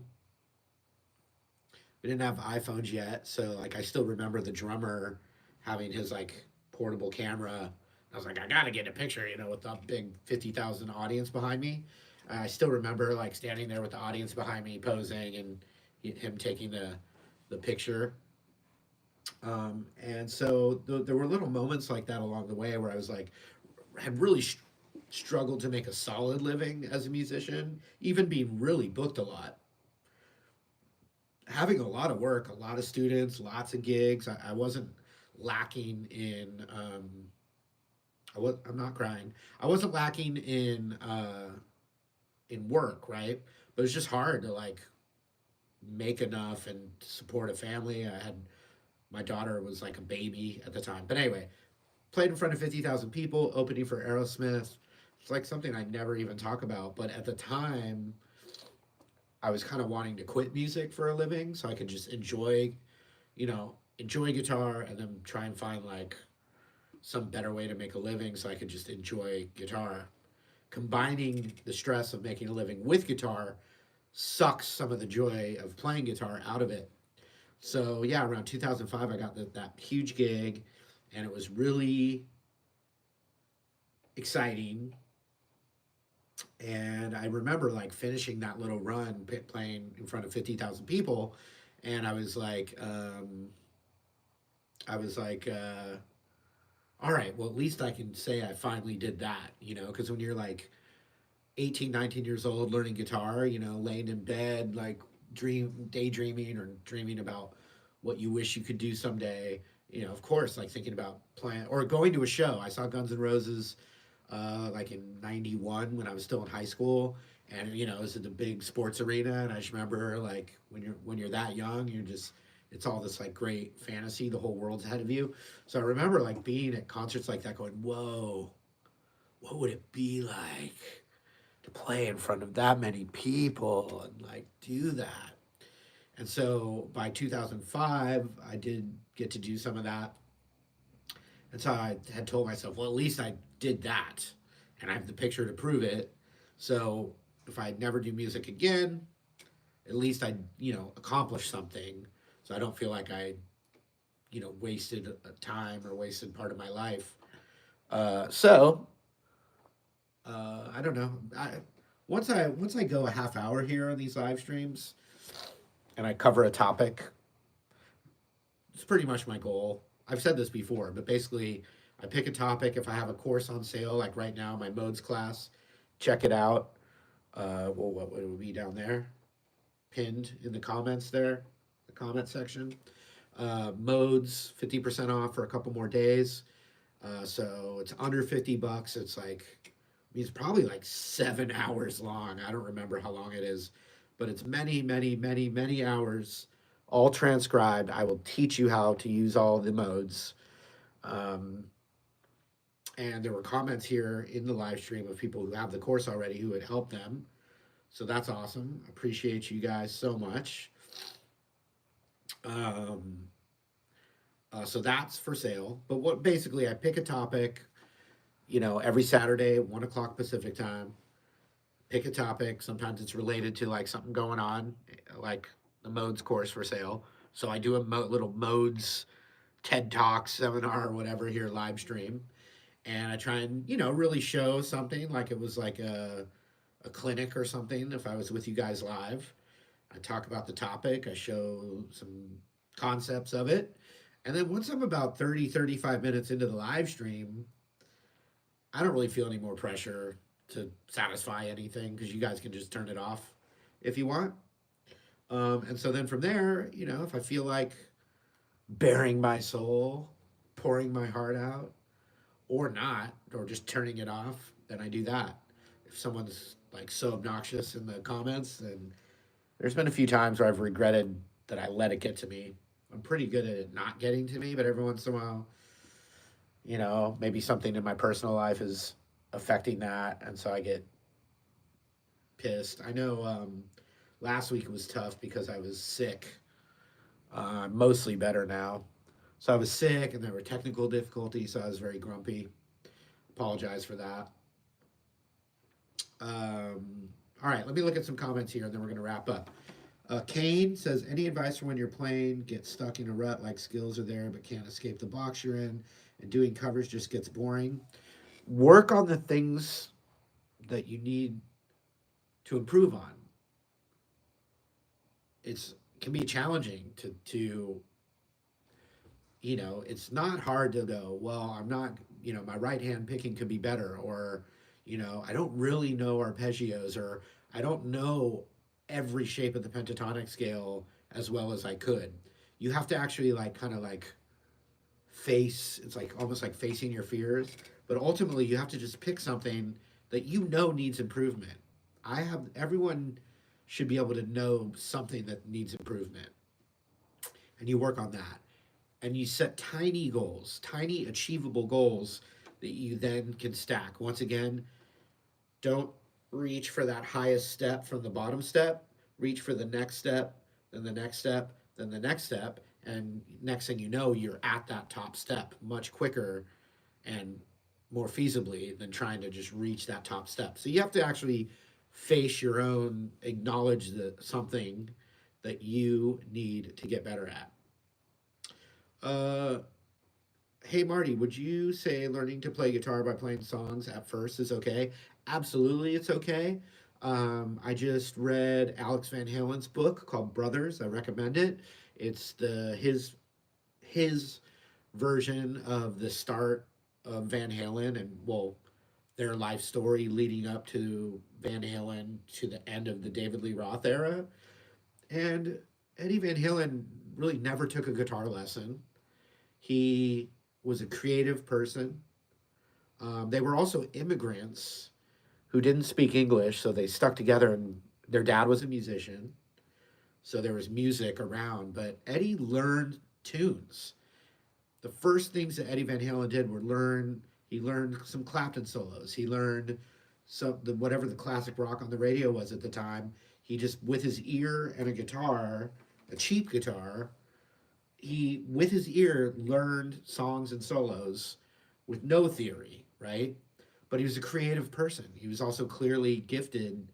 [SPEAKER 1] We didn't have iPhones yet, so like I still remember the drummer having his like portable camera. I was like, I gotta get a picture, with the big 50,000 audience behind me. I still remember like standing there with the audience behind me posing and him taking the picture. And so there were little moments like that along the way where I was like, had really struggled to make a solid living as a musician, even being really booked a lot, having a lot of work, a lot of students, lots of gigs. I wasn't lacking in. I'm not crying. I wasn't lacking in work, right? But it's just hard to like make enough and support a family. I had my daughter was like a baby at the time. But anyway, played in front of 50,000 people, opening for Aerosmith. It's like something I never even talk about. But at the time, I was kind of wanting to quit music for a living so I could just enjoy guitar and then try and find like some better way to make a living so I could just enjoy guitar. Combining the stress of making a living with guitar sucks some of the joy of playing guitar out of it. So yeah, around 2005, I got that huge gig, and it was really exciting. And I remember like finishing that little run, playing in front of 50,000 people, and I was like, all right, well at least I can say I finally did that, because when you're like 18, 19 years old learning guitar, laying in bed, like daydreaming or dreaming about what you wish you could do someday. Of course, like thinking about playing or going to a show. I saw Guns N' Roses like in '91 when I was still in high school, and it was at the big sports arena. And I just remember like when you're that young, you're just it's all this like great fantasy. The whole world's ahead of you. So I remember like being at concerts like that, going, "Whoa, what would it be like to play in front of that many people and like do that?" And so by 2005, I did get to do some of that. And so I had told myself, well, at least I did that. And I have the picture to prove it. So if I never do music again, at least I, accomplished something. So I don't feel like I, wasted a time or wasted part of my life. I don't know. Once I go a half hour here on these live streams and I cover a topic, it's pretty much my goal. I've said this before, but basically, I pick a topic. If I have a course on sale, like right now, my modes class, check it out. Well, what would it be down there? Pinned in the comments there, the comment section. Modes 50% off for a couple more days. So it's under $50. It's like, I mean, it's probably like 7 hours long. I don't remember how long it is, but it's many, many, many, many hours, all transcribed. I will teach you how to use all the modes. Um, and there were comments here in the live stream of people who have the course already who had helped them. So that's awesome. Appreciate you guys so much. Um, so that's for sale. But what basically, I pick a topic, every Saturday, 1 o'clock Pacific time. Pick a topic. Sometimes it's related to like something going on, like the modes course for sale. So I do a little modes TED Talk seminar or whatever here live stream, and I try and really show something like it was like a clinic or something. If I was with you guys live, I talk about the topic. I show some concepts of it, and then once I'm about 30, 35 minutes into the live stream, I don't really feel any more pressure to satisfy anything because you guys can just turn it off if you want. And so then from there, if I feel like bearing my soul, pouring my heart out, or not, or just turning it off, then I do that. If someone's like so obnoxious in the comments, then there's been a few times where I've regretted that I let it get to me. I'm pretty good at it not getting to me, but every once in a while, maybe something in my personal life is affecting that, and so I get pissed. I know last week was tough because I was sick. I'm mostly better now. So I was sick and there were technical difficulties, so I was very grumpy. Apologize for that. All right, let me look at some comments here and then we're going to wrap up. Kane says, any advice for when you're playing, get stuck in a rut, like skills are there but can't escape the box you're in, and doing covers just gets boring? Work on the things that you need to improve on. It can be challenging to it's not hard to go, well, I'm not, my right hand picking could be better, or, I don't really know arpeggios, or I don't know every shape of the pentatonic scale as well as I could. You have to actually like kind of like face, it's like almost like facing your fears, but ultimately you have to just pick something that needs improvement. Everyone should be able to know something that needs improvement, and you work on that, and you set tiny goals, tiny achievable goals that you then can stack. Once again, don't reach for that highest step from the bottom step. Reach for the next step, then the next step, then the next step. And next thing you know, you're at that top step much quicker and more feasibly than trying to just reach that top step. So you have to actually face your own, acknowledge that something that you need to get better at. Uh, Hey Marty, would you say learning to play guitar by playing songs at first is okay? Absolutely, it's okay. I just read Alex Van Halen's book called Brothers. I recommend it. It's his version of the start of Van Halen, and well, their life story leading up to Van Halen to the end of the David Lee Roth era. And Eddie Van Halen really never took a guitar lesson. He was a creative person. They were also immigrants who didn't speak English, so they stuck together, and their dad was a musician, so there was music around. But Eddie learned tunes. The first things that Eddie Van Halen did were learn. He learned some Clapton solos. He learned whatever the classic rock on the radio was at the time. He just, with his ear and a guitar, a cheap guitar, he with his ear learned songs and solos with no theory, right? But he was a creative person. He was also clearly gifted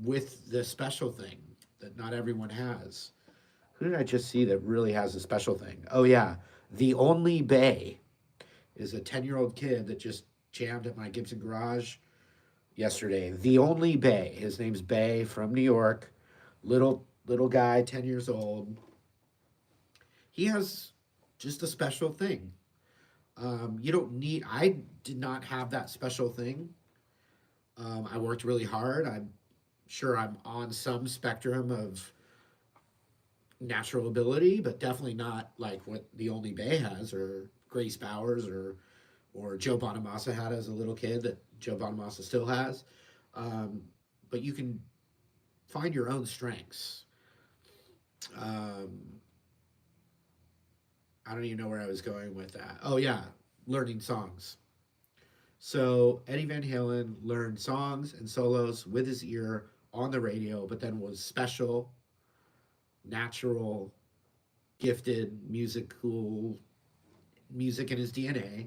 [SPEAKER 1] with the special thing that not everyone has. Who did I just see that really has a special thing? Oh yeah, the only Bay is a 10-year-old kid that just jammed at my Gibson garage yesterday. The only Bay. His name's Bay from New York. Little guy, 10 years old. He has just a special thing. You don't need. I did not have that special thing. I worked really hard. I'm sure I'm on some spectrum of natural ability, but definitely not like what the only Bay has, or Grace Bowers, or Joe Bonamassa had as a little kid that Joe Bonamassa still has. Um, but you can find your own strengths. Um, I don't even know where I was going with that. Oh yeah, learning songs. So Eddie Van Halen learned songs and solos with his ear on the radio, but then was special, natural, gifted, music in his DNA,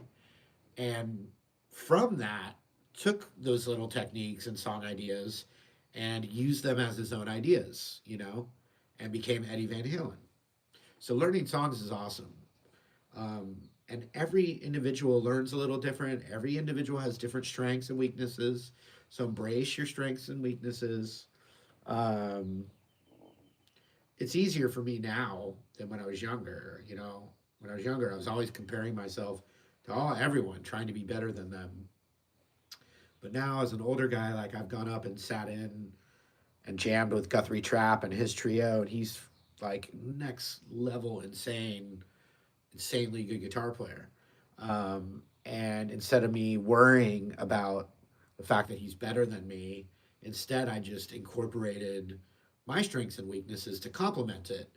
[SPEAKER 1] and from that took those little techniques and song ideas and used them as his own ideas, and became Eddie Van Halen. So learning songs is awesome. Um, and every individual learns a little different. Every individual has different strengths and weaknesses. So embrace your strengths and weaknesses. Um, it's easier for me now than when I was younger. When I was younger, I was always comparing myself to everyone, trying to be better than them. But now, as an older guy, like I've gone up and sat in and jammed with Guthrie Trapp and his trio, and he's like next level insanely good guitar player. And instead of me worrying about the fact that he's better than me, instead I just incorporated my strengths and weaknesses to complement it,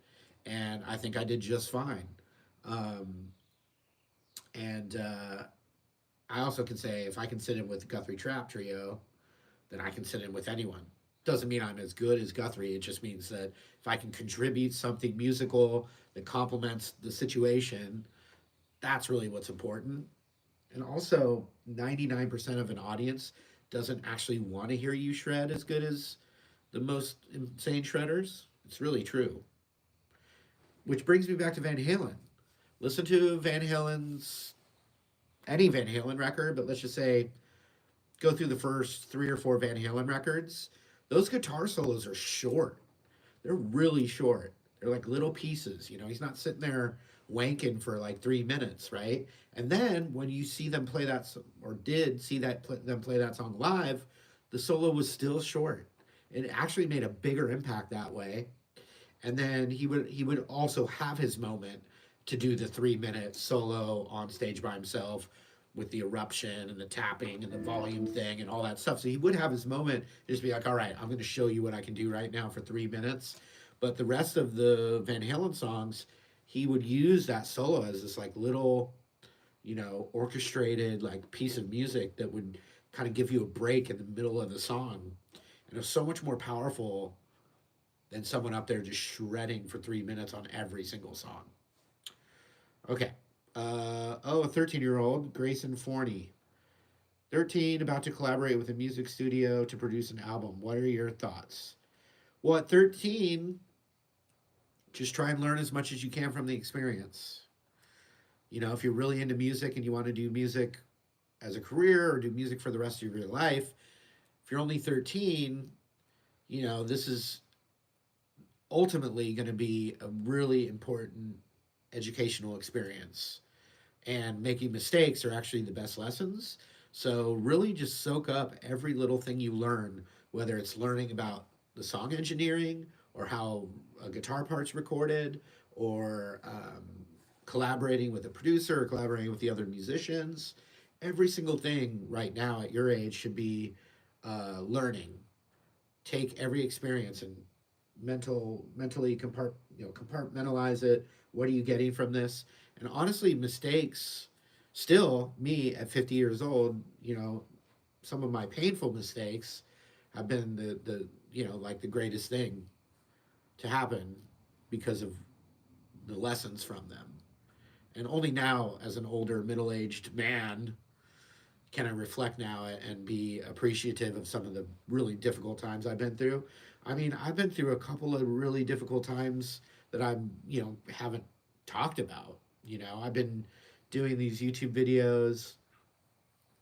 [SPEAKER 1] and I think I did just fine. Um, and I also can say if I can sit in with the Guthrie Trap trio, then I can sit in with anyone. Doesn't mean I'm as good as Guthrie. It just means that if I can contribute something musical that complements the situation, that's really what's important. And also, 99% of an audience doesn't actually want to hear you shred as good as the most insane shredders. It's really true. Which brings me back to Van Halen. Listen to any Van Halen record, but let's just say go through the first 3 or 4 Van Halen records. Those guitar solos are short. They're really short. They're like little pieces. He's not sitting there wanking for like 3 minutes, right? And then when you see them play that, or did see them play that song live, the solo was still short. It actually made a bigger impact that way. And then he would also have his moment to do the 3 minute solo on stage by himself with the eruption and the tapping and the volume thing and all that stuff. So he would have his moment, just be like, all right, I'm going to show you what I can do right now for 3 minutes. But the rest of the Van Halen songs, he would use that solo as this like little, orchestrated like piece of music that would kind of give you a break in the middle of the song. And it was so much more powerful than someone up there just shredding for 3 minutes on every single song. Okay. A 13-year-old, Grayson Forney. 13, about to collaborate with a music studio to produce an album. What are your thoughts? Well, at 13, just try and learn as much as you can from the experience. If you're really into music and you want to do music as a career or do music for the rest of your life, if you're only 13, this is ultimately going to be a really important educational experience. And making mistakes are actually the best lessons. So, really just soak up every little thing you learn, whether it's learning about the song engineering or how a guitar part's recorded, or collaborating with a producer or collaborating with the other musicians. Every single thing right now at your age should be learning. Take every experience and mentally compartmentalize it. What are you getting from this? And honestly, mistakes, still, me at 50 years old, some of my painful mistakes have been like the greatest thing to happen because of the lessons from them. And only now, as an older middle-aged man, can I reflect now and be appreciative of some of the really difficult times I've been through. I mean, I've been through a couple of really difficult times that I'm, haven't talked about. I've been doing these YouTube videos,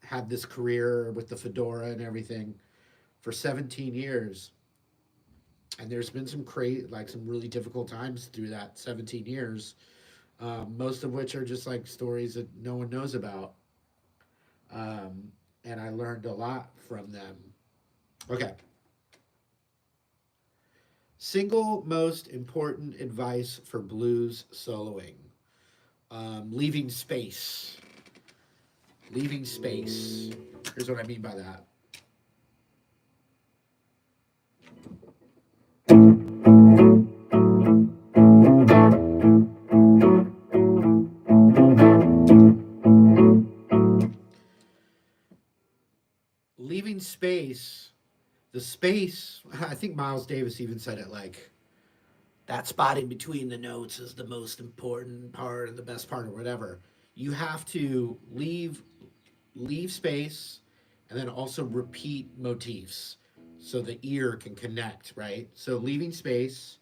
[SPEAKER 1] had this career with the fedora and everything for 17 years. And there's been some really difficult times through that 17 years, most of which are just like stories that no one knows about. And I learned a lot from them. Okay. Single most important advice for blues soloing. Leaving space. Leaving space. Here's what I mean by that. Leaving space, the space, I think Miles Davis even said it like, that spot in between the notes is the most important part and the best part or whatever. You have to leave space and then also repeat motifs so the ear can connect, right? So leaving space.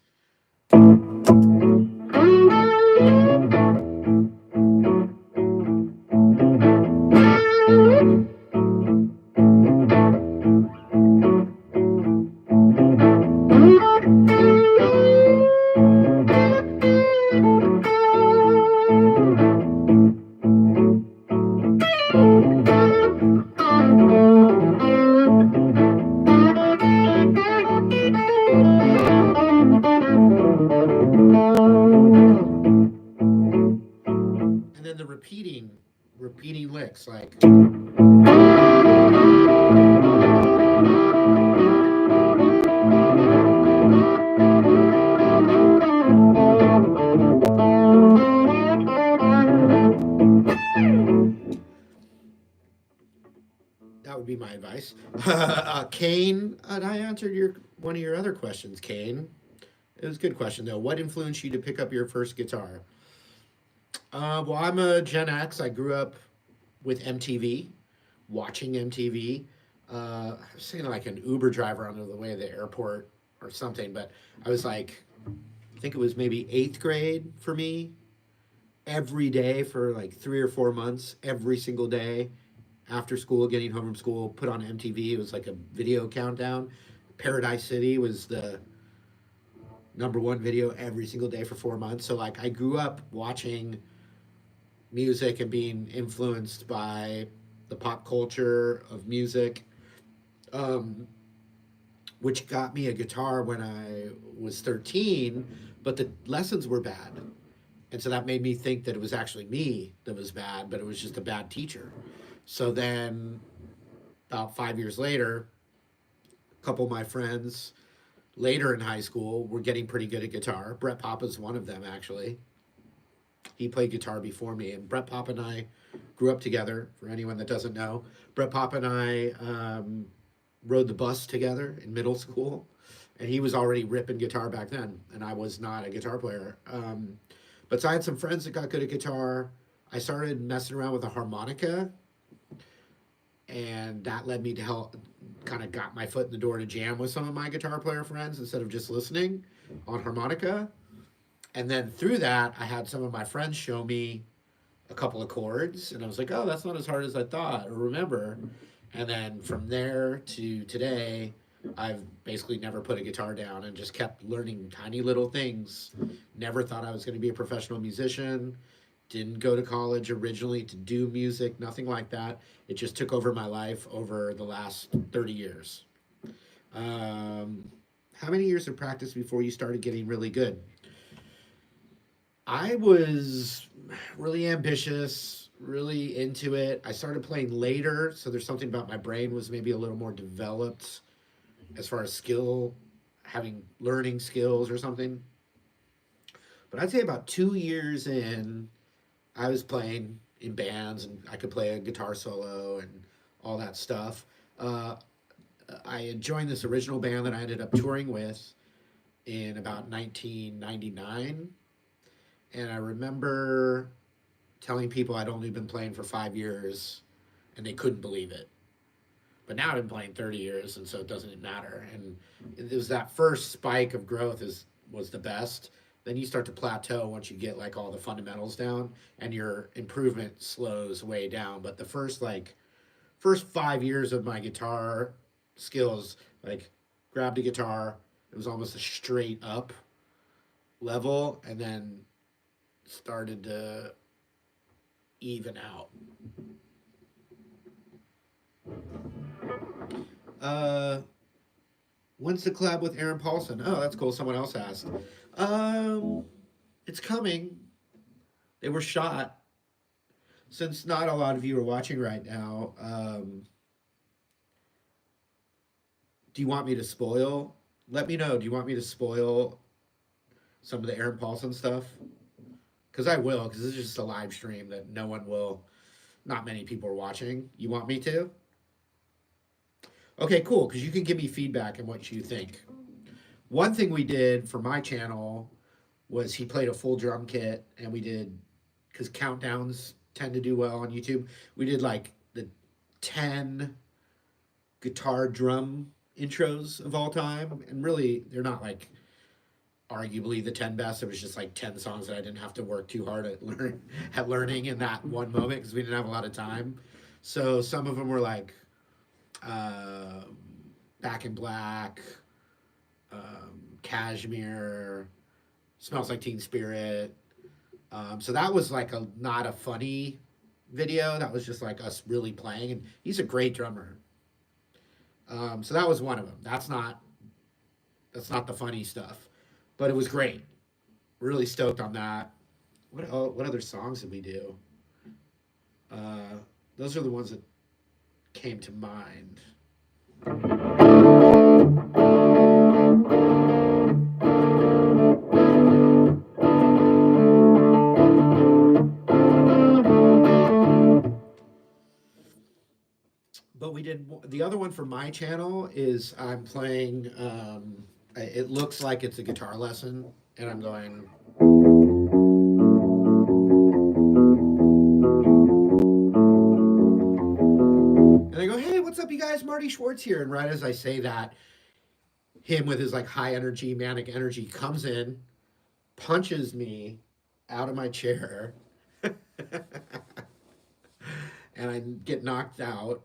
[SPEAKER 1] And then the repeating licks like. That would be my advice. Kane, I answered one of your other questions, Kane. It was a good question though. What influenced you to pick up your first guitar? Well, I'm a Gen X. I grew up with MTV, watching MTV. I was saying like an Uber driver on the way to the airport or something, but I was like, I think it was maybe eighth grade for me. Every day for like 3 or 4 months, every single day after school, getting home from school, put on MTV. It was like a video countdown. Paradise City was number one video every single day for 4 months. So like I grew up watching music and being influenced by the pop culture of music, um, which got me a guitar when I was 13, but the lessons were bad. And so that made me think that it was actually me that was bad, but it was just a bad teacher. So then, about 5 years later, a couple of my friends later in high school were getting pretty good at guitar. Brett Papa's one of them, actually. He played guitar before me, and Brett Papa and I grew up together. For anyone that doesn't know, Brett Papa and I rode the bus together in middle school, and he was already ripping guitar back then, and I was not a guitar player. But so I had some friends that got good at guitar. I started messing around with a harmonica, and that led me to help, kind of got my foot in the door to jam with some of my guitar player friends instead of just listening on harmonica. And then through that, I had some of my friends show me a couple of chords, and I was like, oh, that's not as hard as I thought or remember. And then from there to today, I've basically never put a guitar down and just kept learning tiny little things. Never thought I was going to be a professional musician. Didn't go to college originally to do music, nothing like that. It just took over my life over the last 30 years. How many years of practice before you started getting really good? I was really ambitious, really into it. I started playing later, so there's something about my brain was maybe a little more developed as far as skill, having learning skills or something. But I'd say about 2 years in, I was playing in bands and I could play a guitar solo and all that stuff. Uh, I had joined this original band that I ended up touring with in about 1999. And I remember telling people I'd only been playing for 5 years and they couldn't believe it. But now I've been playing 30 years, and so it doesn't matter. And it was that first spike of growth was the best. Then you start to plateau once you get like all the fundamentals down, and your improvement slows way down. But the first 5 years of my guitar skills, like grabbed a guitar, it was almost a straight up level, and then started to even out. Uh, When's the collab with Aaron Paulson? Oh, that's cool. Someone else asked. Um, it's coming. They were shot. Since not a lot of you are watching right now, do you want me to spoil? Let me know. Do you want me to spoil some of the Aaron Paulson stuff? Because I will, because this is just a live stream that no one will, not many people are watching. You want me to? Okay, cool, because you can give me feedback and what you think. One thing we did for my channel was he played a full drum kit, and we did, because countdowns tend to do well on YouTube, we did like the 10 guitar drum intros of all time. And really, they're not like arguably the 10 best. It was just like 10 songs that I didn't have to work too hard at learning in that one moment because we didn't have a lot of time. So some of them were like uh, Back in Black, Cashmere, Smells Like Teen Spirit. So that was like a not a funny video. That was just like us really playing, and he's a great drummer. So that was one of them. That's not the funny stuff, but it was great. Really stoked on that. What other songs did we do? Uh, those are the ones that came to mind. But we did the other one for my channel is I'm playing. It looks like it's a guitar lesson, and I'm going. And I go, hey, what's up, you guys? Marty Schwartz here. And right as I say that, him with his like high energy, manic energy comes in, punches me out of my chair, and I get knocked out.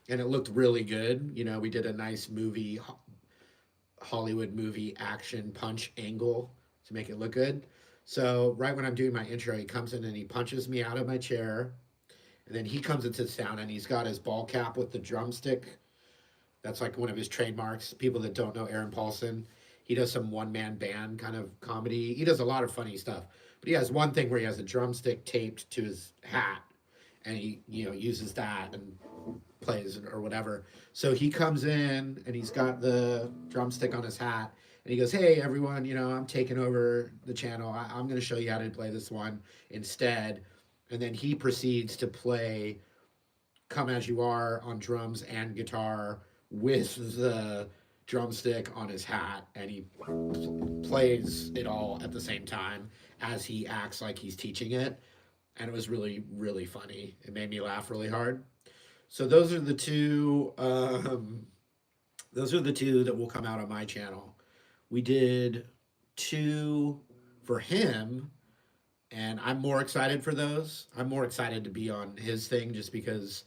[SPEAKER 1] And it looked really good. You know, we did a nice movie Hollywood movie action punch angle to make it look good. So right when I'm doing my intro, he comes in and he punches me out of my chair, and then he comes and sits down, and he's got his ball cap with the drumstick. That's like one of his trademarks. People that don't know Aaron Paulson, he does some one man band kind of comedy. He does a lot of funny stuff, but he has one thing where he has a drumstick taped to his hat, and he uses that and plays or whatever. So he comes in and he's got the drumstick on his hat, and he goes, "Hey everyone, I'm taking over the channel. I'm going to show you how to play this one instead." And then he proceeds to play "Come as You Are" on drums and guitar with the drumstick on his hat, and he plays it all at the same time as he acts like he's teaching it. And it was really, really funny. It made me laugh really hard. So those are the two. Those are the two that will come out on my channel. We did two for him, and I'm more excited for those. I'm more excited to be on his thing just because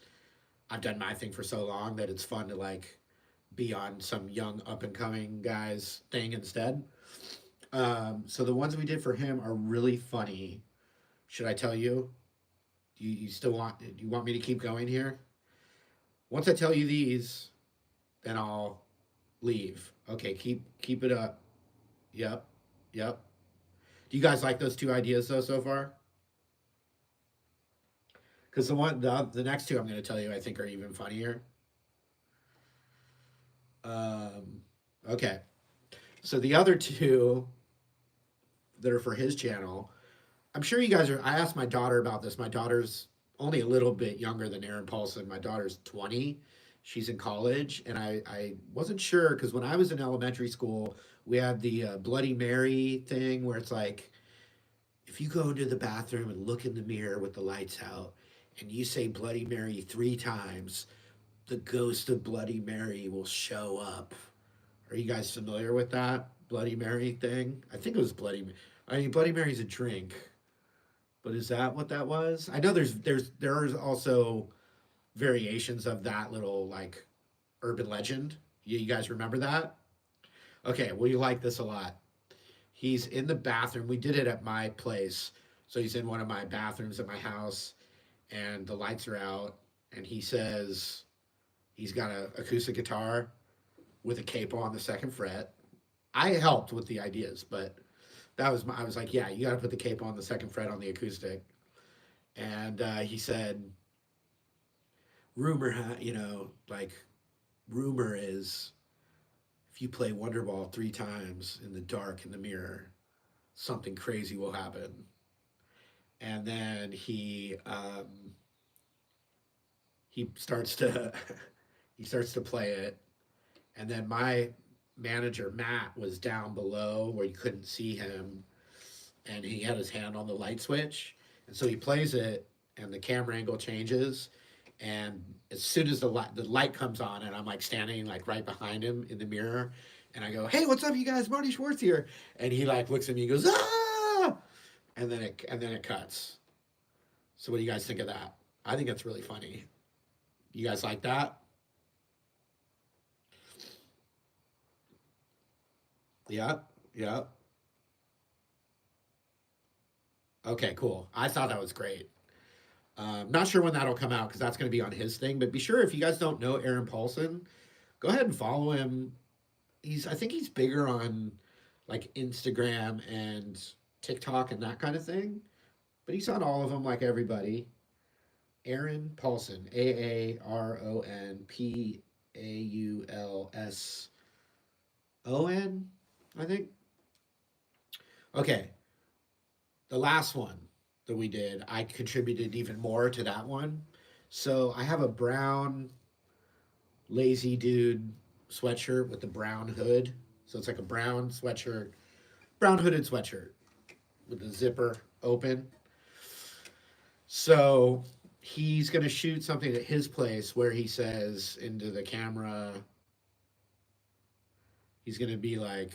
[SPEAKER 1] I've done my thing for so long that it's fun to like be on some young up and coming guy's thing instead. So the ones we did for him are really funny. Should I tell you? Do you still want? Do you want me to keep going here? Once I tell you these, then I'll leave. Okay, keep it up. Yep, yep. Do you guys like those two ideas though so far? Because the next two I'm going to tell you I think are even funnier. Um, okay, so the other two that are for his channel, I'm sure you guys are. I asked my daughter about this. My daughter's only a little bit younger than Aaron Paulson. My daughter's 20. She's in college, and I wasn't sure because when I was in elementary school, we had the Bloody Mary thing where it's like if you go into the bathroom and look in the mirror with the lights out and you say Bloody Mary 3 times, the ghost of Bloody Mary will show up. Are you guys familiar with that Bloody Mary thing? I think it was Bloody. I mean, Bloody Mary's a drink, but is that what that was? I know there's also variations of that little like urban legend. You guys remember that? Okay, well you like this a lot. He's in the bathroom. We did it at my place. So he's in one of my bathrooms at my house and the lights are out and he says he's got a acoustic guitar with a capo on the second fret. I helped with the ideas, but I was like, yeah, you got to put the capo on the second fret on the acoustic. And he said, like rumor is if you play Wonderball 3 times in the dark in the mirror, something crazy will happen. And then he starts to he starts to play it, and then my manager Matt was down below where you couldn't see him, and he had his hand on the light switch, and so he plays it, and the camera angle changes, and as soon as the light comes on, and I'm like standing like right behind him in the mirror, and I go, "Hey, what's up, you guys? Marty Schwartz here," and he like looks at me and goes, "Ah!" and then it cuts. So what do you guys think of that? I think it's really funny. You guys like that? Yeah, yeah. Okay, cool. I thought that was great. Not sure when that'll come out because that's going to be on his thing. But be sure if you guys don't know Aaron Paulson, go ahead and follow him. I think he's bigger on like Instagram and TikTok and that kind of thing. But he's on all of them like everybody. Aaron Paulson, AaronPaulson, I think. Okay, the last one that we did, I contributed even more to that one. So I have a brown lazy dude sweatshirt with the brown hood. So it's like a brown sweatshirt, brown hooded sweatshirt with the zipper open. So he's going to shoot something at his place where he says into the camera, he's going to be like,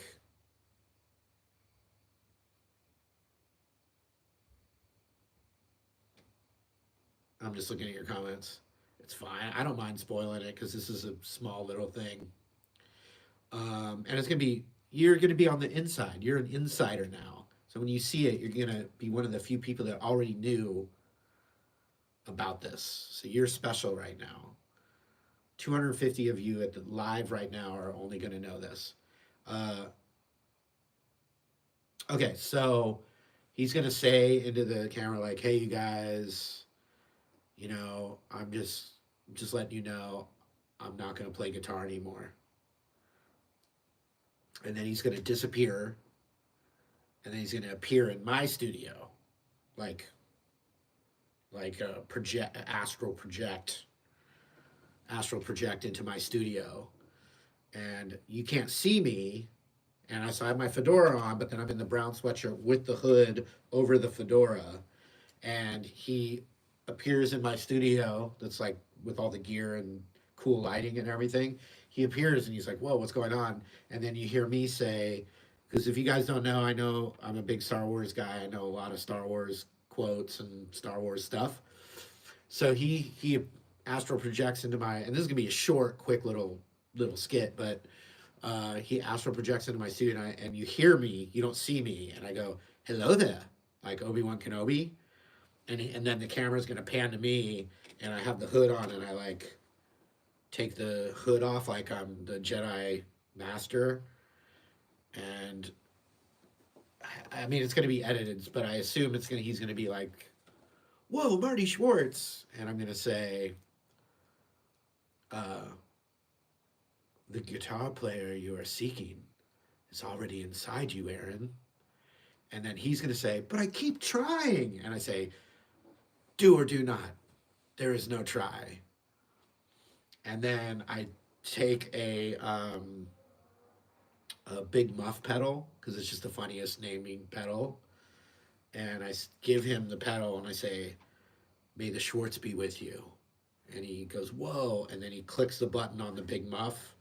[SPEAKER 1] I'm just looking at your comments. It's fine. I don't mind spoiling it because this is a small little thing. And it's gonna be you're gonna be on the inside. You're an insider now. So when you see it, you're gonna be one of the few people that already knew about this. So you're special right now. 250 of you at the live right now are only gonna know this. Uh, okay, so he's gonna say into the camera like, "Hey, you guys, I'm just letting you know, I'm not gonna play guitar anymore." And then he's gonna disappear, and then he's gonna appear in my studio, like project astral project into my studio, and you can't see me. And so I have my fedora on, but then I'm in the brown sweatshirt with the hood over the fedora, and he appears in my studio that's like with all the gear and cool lighting and everything. He appears and he's like, "Whoa, what's going on?" And then you hear me say, because if you guys don't know, I know I'm a big Star Wars guy. I know a lot of Star Wars quotes and Star Wars stuff. So he astral projects into my, and this is gonna be a short, quick little skit, but he astral projects into my studio, and you hear me, you don't see me, and I go, "Hello there," like Obi-Wan Kenobi, and then the camera's gonna pan to me, and I have the hood on, and I like take the hood off like I'm the Jedi Master, and I mean it's gonna be edited, but I assume he's gonna be like, "Whoa, Marty Schwartz," and I'm gonna say, uh, "The guitar player you are seeking is already inside you, Aaron." And then he's gonna say, "But I keep trying," and I say, "Do or do not. There is no try." And then I take a big muff pedal because it's just the funniest naming pedal, and I give him the pedal and I say, "May the Schwartz be with you." And he goes, "Whoa!" And then he clicks the button on the big muff,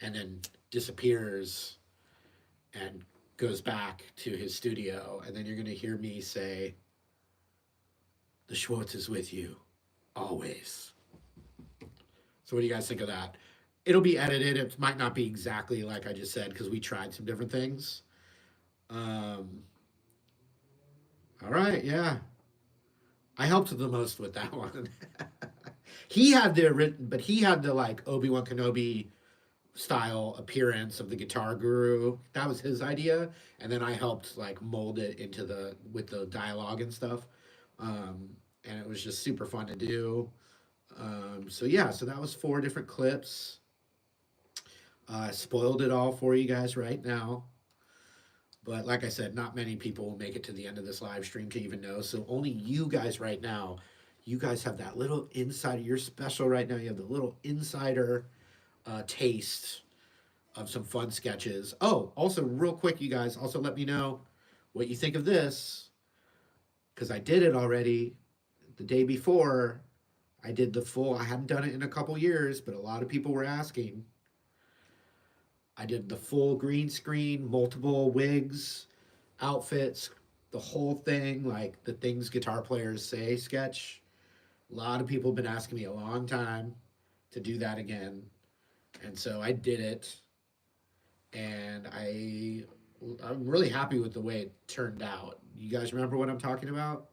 [SPEAKER 1] and then disappears and goes back to his studio. And then you're gonna hear me say, "The Schwartz is with you, always." So what do you guys think of that? It'll be edited. It might not be exactly like I just said because we tried some different things. Um, all right, yeah. I helped the most with that one. He had the written, but he had the like Obi-Wan Kenobi style appearance of the guitar guru. That was his idea, and then I helped like mold it into the with the dialogue and stuff. Um, and it was just super fun to do. So yeah, so that was 4 different clips. I spoiled it all for you guys right now. But like I said, not many people will make it to the end of this live stream to even know. So only you guys right now, you guys have that little insider. You're special right now. You have the little insider taste of some fun sketches. Oh, also, real quick, you guys, also let me know what you think of this because I did it already the day before. I did the full, I hadn't done it in a couple years, but a lot of people were asking. I did the full green screen, multiple wigs, outfits, the whole thing, like the things guitar players say sketch. A lot of people have been asking me a long time to do that again. And so I did it. And I'm really happy with the way it turned out. You guys remember what I'm talking about?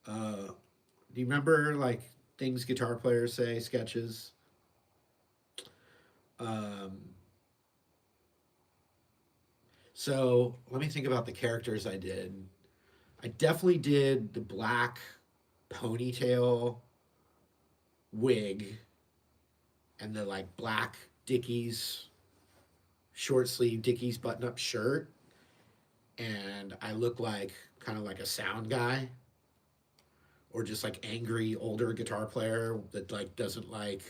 [SPEAKER 1] Do you remember like things guitar players say sketches? Um, so let me think about the characters I did. I definitely did the black ponytail wig and the like black Dickies short sleeve Dickies button up shirt, and I look like kind of like a sound guy or just like angry older guitar player that like doesn't like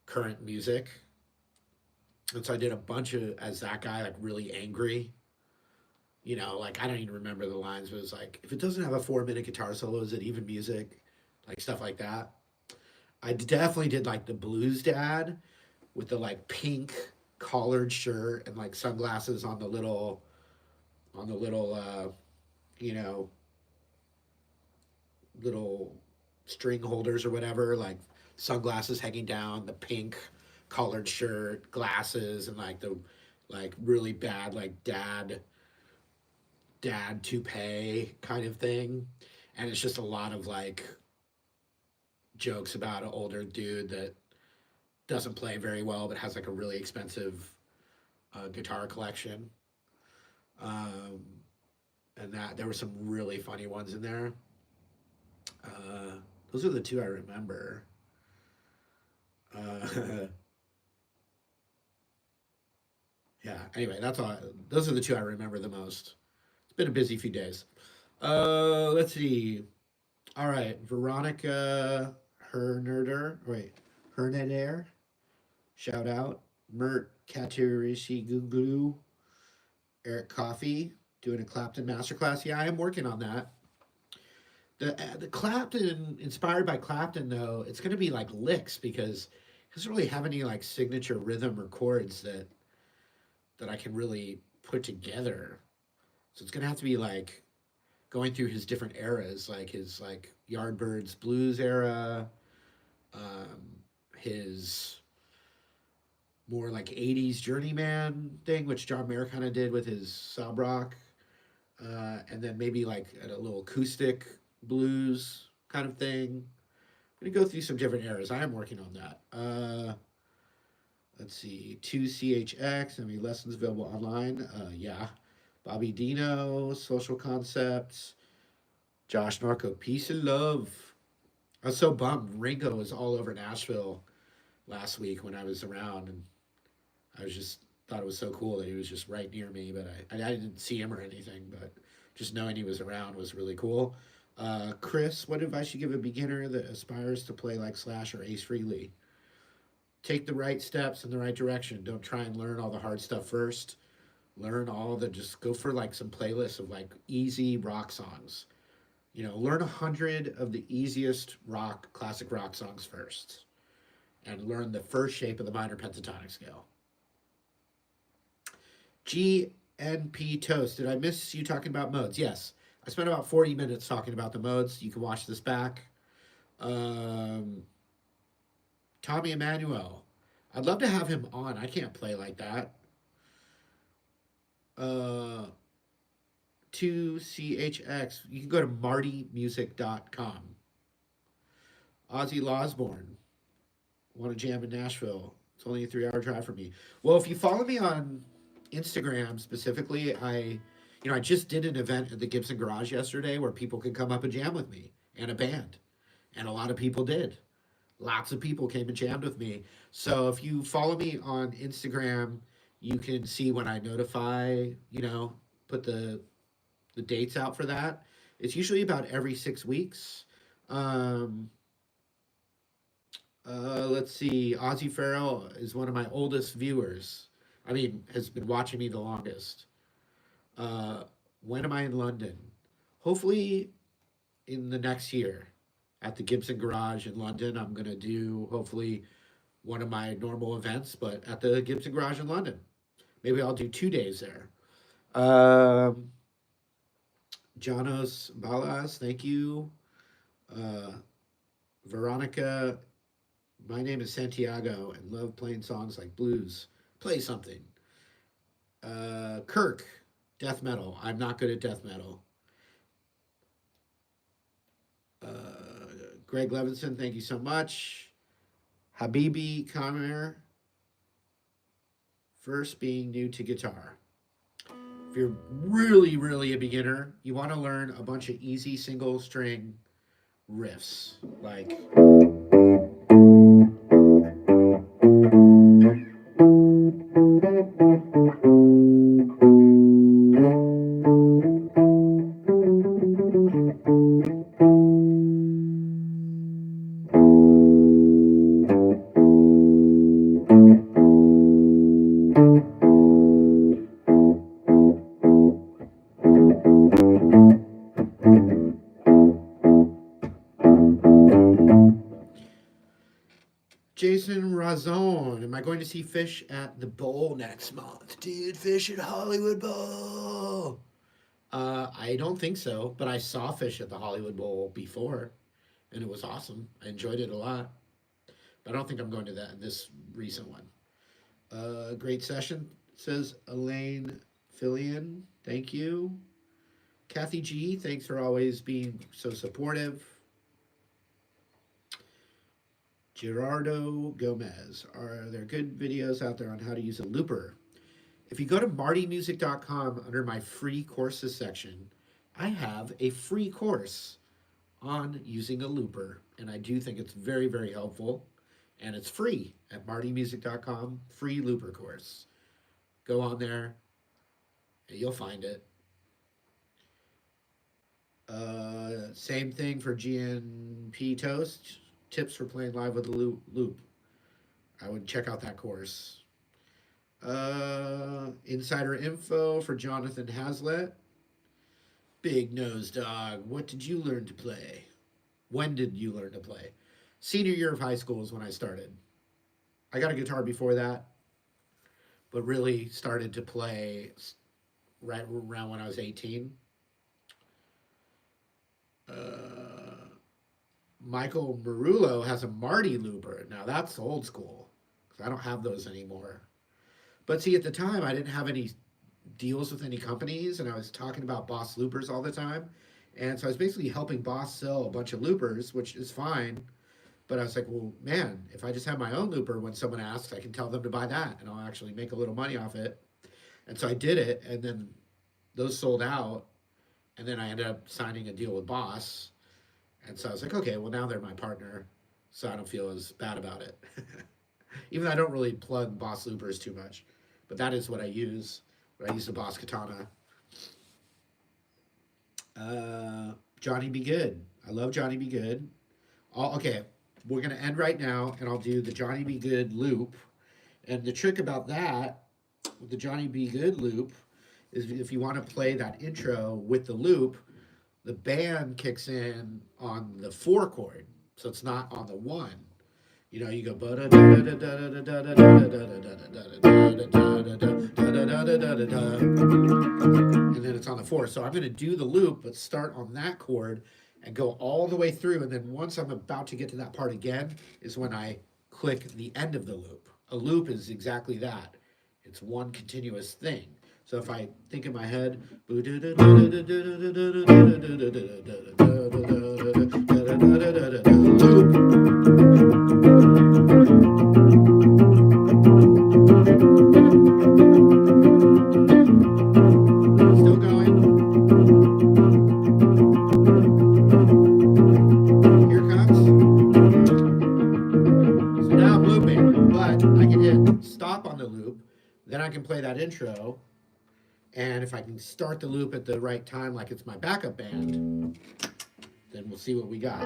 [SPEAKER 1] current music. And so I did a bunch of as that guy, like really angry. Like I don't even remember the lines, but it was like, if it doesn't have a 4-minute guitar solo, is it even music? Like stuff like that. I definitely did like the blues dad with the like pink collared shirt and like sunglasses on the little you know little string holders or whatever, like sunglasses hanging down, the pink collared shirt, glasses, and like the really bad like dad toupee kind of thing. And it's just a lot of like jokes about an older dude that doesn't play very well but has like a really expensive guitar collection. Um, and that there were some really funny ones in there. Those are the two I remember. Uh, yeah. Anyway, that's all. Those are the two I remember the most. It's been a busy few days. Let's see. All right, Veronica Hernerder. Wait, Hernader. Shout out. Mert Katirishi Guglu. Eric Coffey doing a Clapton masterclass. Yeah, I am working on that. The Clapton, inspired by Clapton, though, it's going to be like licks because he doesn't really have any like signature rhythm or chords that I can really put together. So it's going to have to be like going through his different eras, like his like Yardbirds blues era, um, his more like 80s journeyman thing, which John Mayer kind of did with his sob rock, and then maybe like a little acoustic blues kind of thing. I'm gonna go through some different eras. I am working on that. Let's see, 2CHX. I mean, lessons available online. Yeah. Bobby Dino, Social Concepts, Josh Narco, Peace and Love. I was so bummed. Ringo was all over Nashville last week when I was around, and I was just thought it was so cool that he was just right near me. But I didn't see him or anything, but just knowing he was around was really cool. Chris, what advice you give a beginner that aspires to play like Slash or Ace Frehley? Take the right steps in the right direction. Don't try and learn all the hard stuff first. Learn all the just go for like some playlists of like easy rock songs. Learn 100 of the easiest classic rock songs first, and learn the first shape of the minor pentatonic scale. GNP Toast. Did I miss you talking about modes? Yes. I spent about 40 minutes talking about the modes. You can watch this back. Um, Tommy Emmanuel. I'd love to have him on. I can't play like that. Uh, 2CHX. You can go to martymusic.com. Ozzy Losborn. Want to jam in Nashville. It's only a 3-hour drive for me. Well, if you follow me on Instagram specifically, I just did an event at the Gibson Garage yesterday where people could come up and jam with me and a band. And a lot of people did. Lots of people came and jammed with me. So if you follow me on Instagram, you can see when I notify, put the dates out for that. It's usually about every 6 weeks. Um, let's see. Ozzy Farrell is one of my oldest viewers. I mean, has been watching me the longest. Uh, when am I in London? Hopefully in the next year at the Gibson Garage in London. I'm going to do hopefully one of my normal events, but at the Gibson Garage in London. Maybe I'll do 2 days there. Um, Janos Balas, thank you. Uh, Veronica, my name is Santiago and love playing songs like blues. Play something. Kirk, death metal. I'm not good at death metal. Greg Levinson, thank you so much. Habibi Kamer, first being new to guitar. If you're really, really a beginner, you want to learn a bunch of easy single string riffs. Like Jason Razon, am I going to see Fish at the Bowl next month? Dude, Fish at Hollywood Bowl. I don't think so, but I saw Fish at the Hollywood Bowl before, and it was awesome. I enjoyed it a lot. But I don't think I'm going to that this recent one. Great session, says Elaine Fillion. Thank you. Kathy G, thanks for always being so supportive. Gerardo Gomez, are there good videos out there on how to use a looper? If you go to martymusic.com under my free courses section, I have a free course on using a looper, and I do think it's very, very helpful, and it's free at martymusic.com, free looper course. Go on there, and you'll find it. Same thing for GNP Toast, tips for playing live with a loop. I would check out that course. Insider info for Jonathan Hazlitt. Big Nose Dog, what did you learn to play? When did you learn to play? Senior year of high school is when I started. I got a guitar before that, but really started to play right around when I was 18. Michael Marullo has a Marty looper. Now that's old school, because I don't have those anymore. But see, at the time, I didn't have any deals with any companies, and I was talking about Boss loopers all the time. And so I was basically helping Boss sell a bunch of loopers, which is fine. But I was like, well, man, if I just have my own looper, when someone asks, I can tell them to buy that, and I'll actually make a little money off it. And so I did it, and then those sold out, and then I ended up signing a deal with Boss. And so I was like, okay, well, now they're my partner, so I don't feel as bad about it. Even though I don't really plug Boss loopers too much. But that is what I use. I use the Boss Katana. Johnny Be Good. I love Johnny Be Good. Okay, we're going to end right now, and I'll do the Johnny Be Good loop. And the trick about that, with the Johnny Be Good loop, is if you want to play that intro with the loop, the band kicks in on the 4 chord, so it's not on the 1. You know, you go and then it's on the 4. So I'm going to do the loop, but start on that chord and go all the way through. And then once I'm about to get to that part again is when I click the end of the loop. A loop is exactly that. It's one continuous thing. So if I think in my head, still going. Here it comes. So now I'm looping, but I can hit stop on the loop. Then I can play that intro. And if I can start the loop at the right time, like it's my backup band, then we'll see what we got.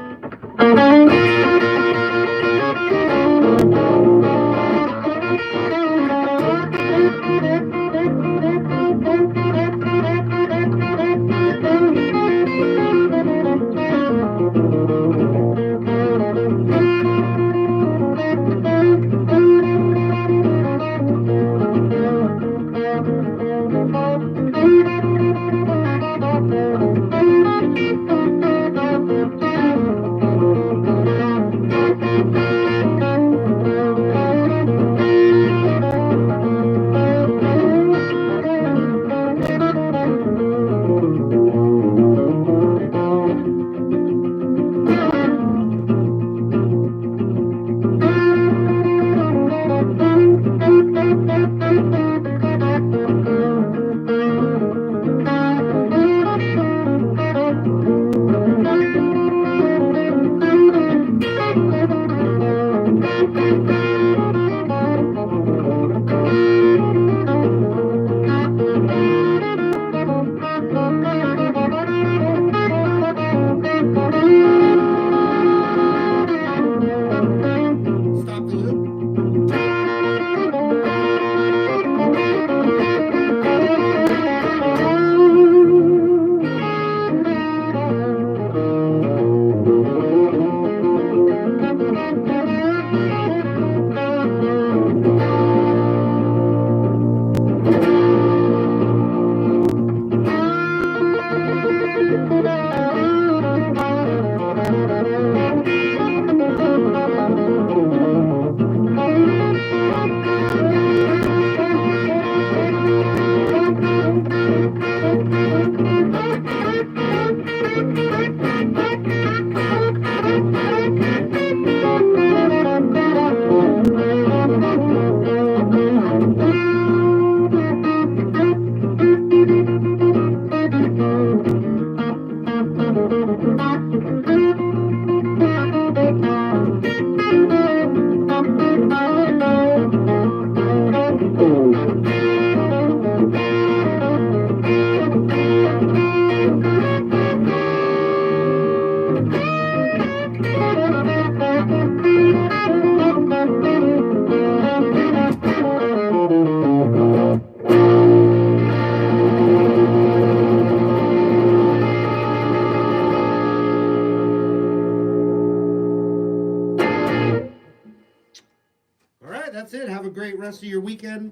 [SPEAKER 1] All right, that's it. Have a great rest of your weekend.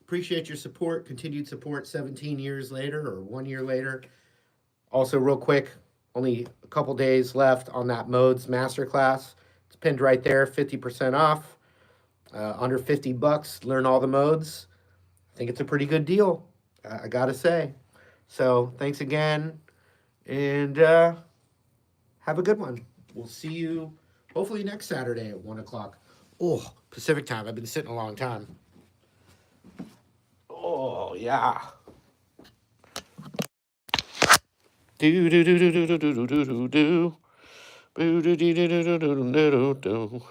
[SPEAKER 1] Appreciate your support, continued support 17 years later or 1 year later. Also, real quick, only a couple days left on that modes masterclass. It's pinned right there, 50% off, under $50. Learn all the modes. I think it's a pretty good deal, I gotta say. So, thanks again, and have a good one. We'll see you hopefully next Saturday at 1 o'clock. Oh, Pacific time. I've been sitting a long time. Oh, yeah. Do do do do do do do do do do do do do do do do do do do.